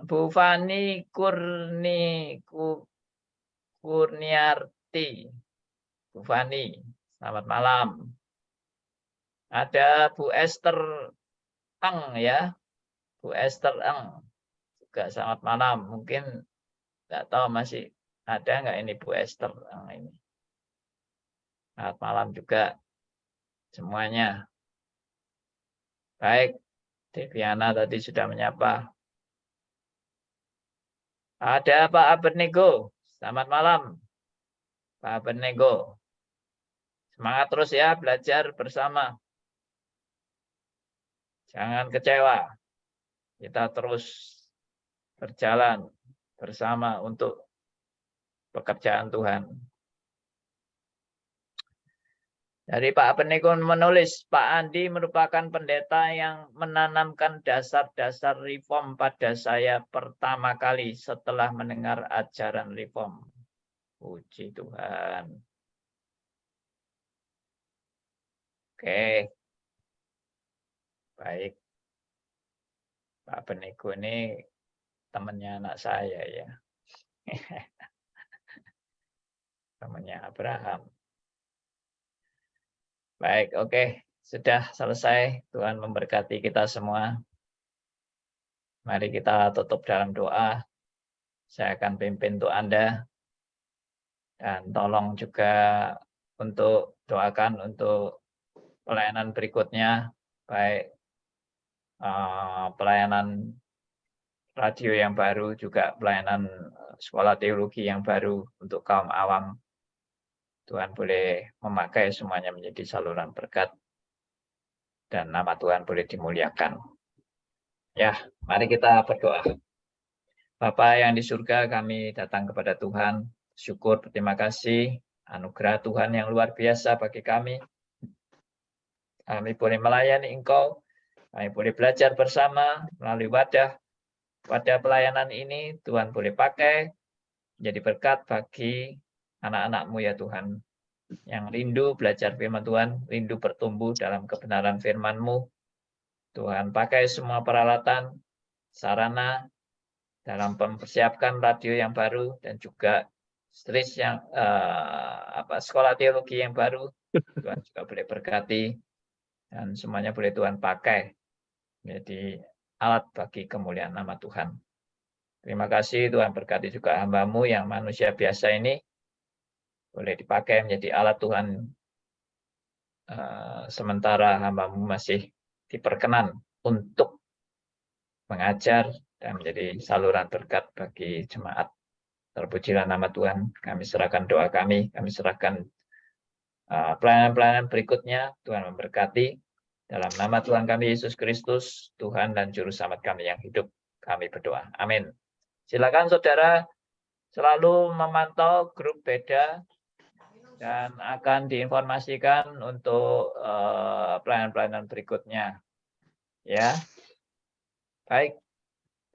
Bu Fani Kurniarti. Bu Fani, selamat malam. Ada Bu Esther Eng ya. Bu Esther Eng. Juga selamat malam. Mungkin nggak tahu masih ada nggak ini Bu Esther Eng ini. Selamat malam juga semuanya. Baik, Deviana tadi sudah menyapa. Ada Pak Abednego. Selamat malam, Pak Abednego. Semangat terus ya, belajar bersama. Jangan kecewa. Kita terus berjalan bersama untuk pekerjaan Tuhan. Dari Pak Abednego menulis, Pak Andi merupakan pendeta yang menanamkan dasar-dasar reform pada saya pertama kali setelah mendengar ajaran reform. Puji Tuhan. Oke. Baik. Pak Abednego ini temannya anak saya ya. namanya Abraham. Baik, oke. Sudah selesai. Tuhan memberkati kita semua. Mari kita tutup dalam doa. Saya akan pimpin untuk Anda. Dan tolong juga untuk doakan untuk pelayanan berikutnya, baik pelayanan radio yang baru, juga pelayanan sekolah teologi yang baru untuk kaum awam. Tuhan boleh memakai semuanya menjadi saluran berkat, dan nama Tuhan boleh dimuliakan. Ya, mari kita berdoa. Bapa yang di surga, kami datang kepada Tuhan, syukur, berterima kasih, anugerah Tuhan yang luar biasa bagi kami. Kami boleh melayani Engkau, kami boleh belajar bersama melalui wadah pelayanan ini. Tuhan boleh pakai menjadi berkat bagi anak-anak-Mu ya Tuhan, yang rindu belajar firman Tuhan, rindu bertumbuh dalam kebenaran firman-Mu. Tuhan pakai semua peralatan, sarana dalam mempersiapkan radio yang baru, dan juga sekolah teologi yang baru. Tuhan juga boleh berkati, dan semuanya boleh Tuhan pakai menjadi alat bagi kemuliaan nama Tuhan. Terima kasih Tuhan, berkati juga hamba-Mu yang manusia biasa ini, boleh dipakai menjadi alat Tuhan, sementara hamba-Mu masih diperkenan untuk mengajar dan menjadi saluran berkat bagi jemaat. Terpujilah nama Tuhan. Kami serahkan doa kami serahkan pelayanan-pelayanan berikutnya. Tuhan memberkati. Dalam nama Tuhan kami Yesus Kristus, Tuhan dan Juru Selamat kami yang hidup, kami berdoa. Amin. Silakan saudara selalu memantau grup beda, dan akan diinformasikan untuk pelayanan-pelayanan berikutnya. Ya, baik.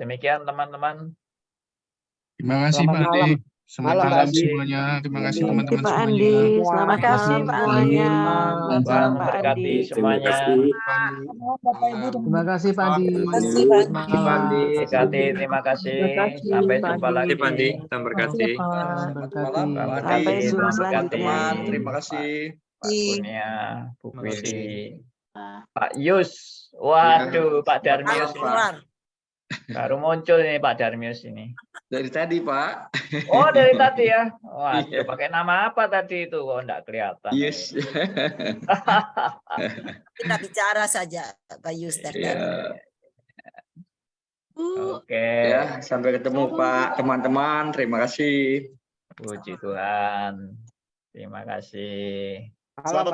Demikian teman-teman. Terima kasih Pak Andi. Selamat malam semuanya. Terima kasih teman-teman semuanya. Terima kasih semuanya. Tuhan memberkati semuanya. Terima kasih Pak Andi. Terima kasih. Sampai jumpa lagi. Pak Andi, terima kasih. Sampai jumpa selanjutnya. Terima kasih. Pak Kurnia, Bu Willy, Pak Yus. Waduh, Pak Darmius. Baru muncul ini Pak Darmius ini. Dari tadi Pak. Oh, dari tadi ya. Waduh, pakai nama apa tadi itu? Kok enggak kelihatan? Yes. Kita bicara saja Pak Yus. Oke. Ya, sampai ketemu Pak, teman-teman. Terima kasih. Puji Tuhan. Terima kasih.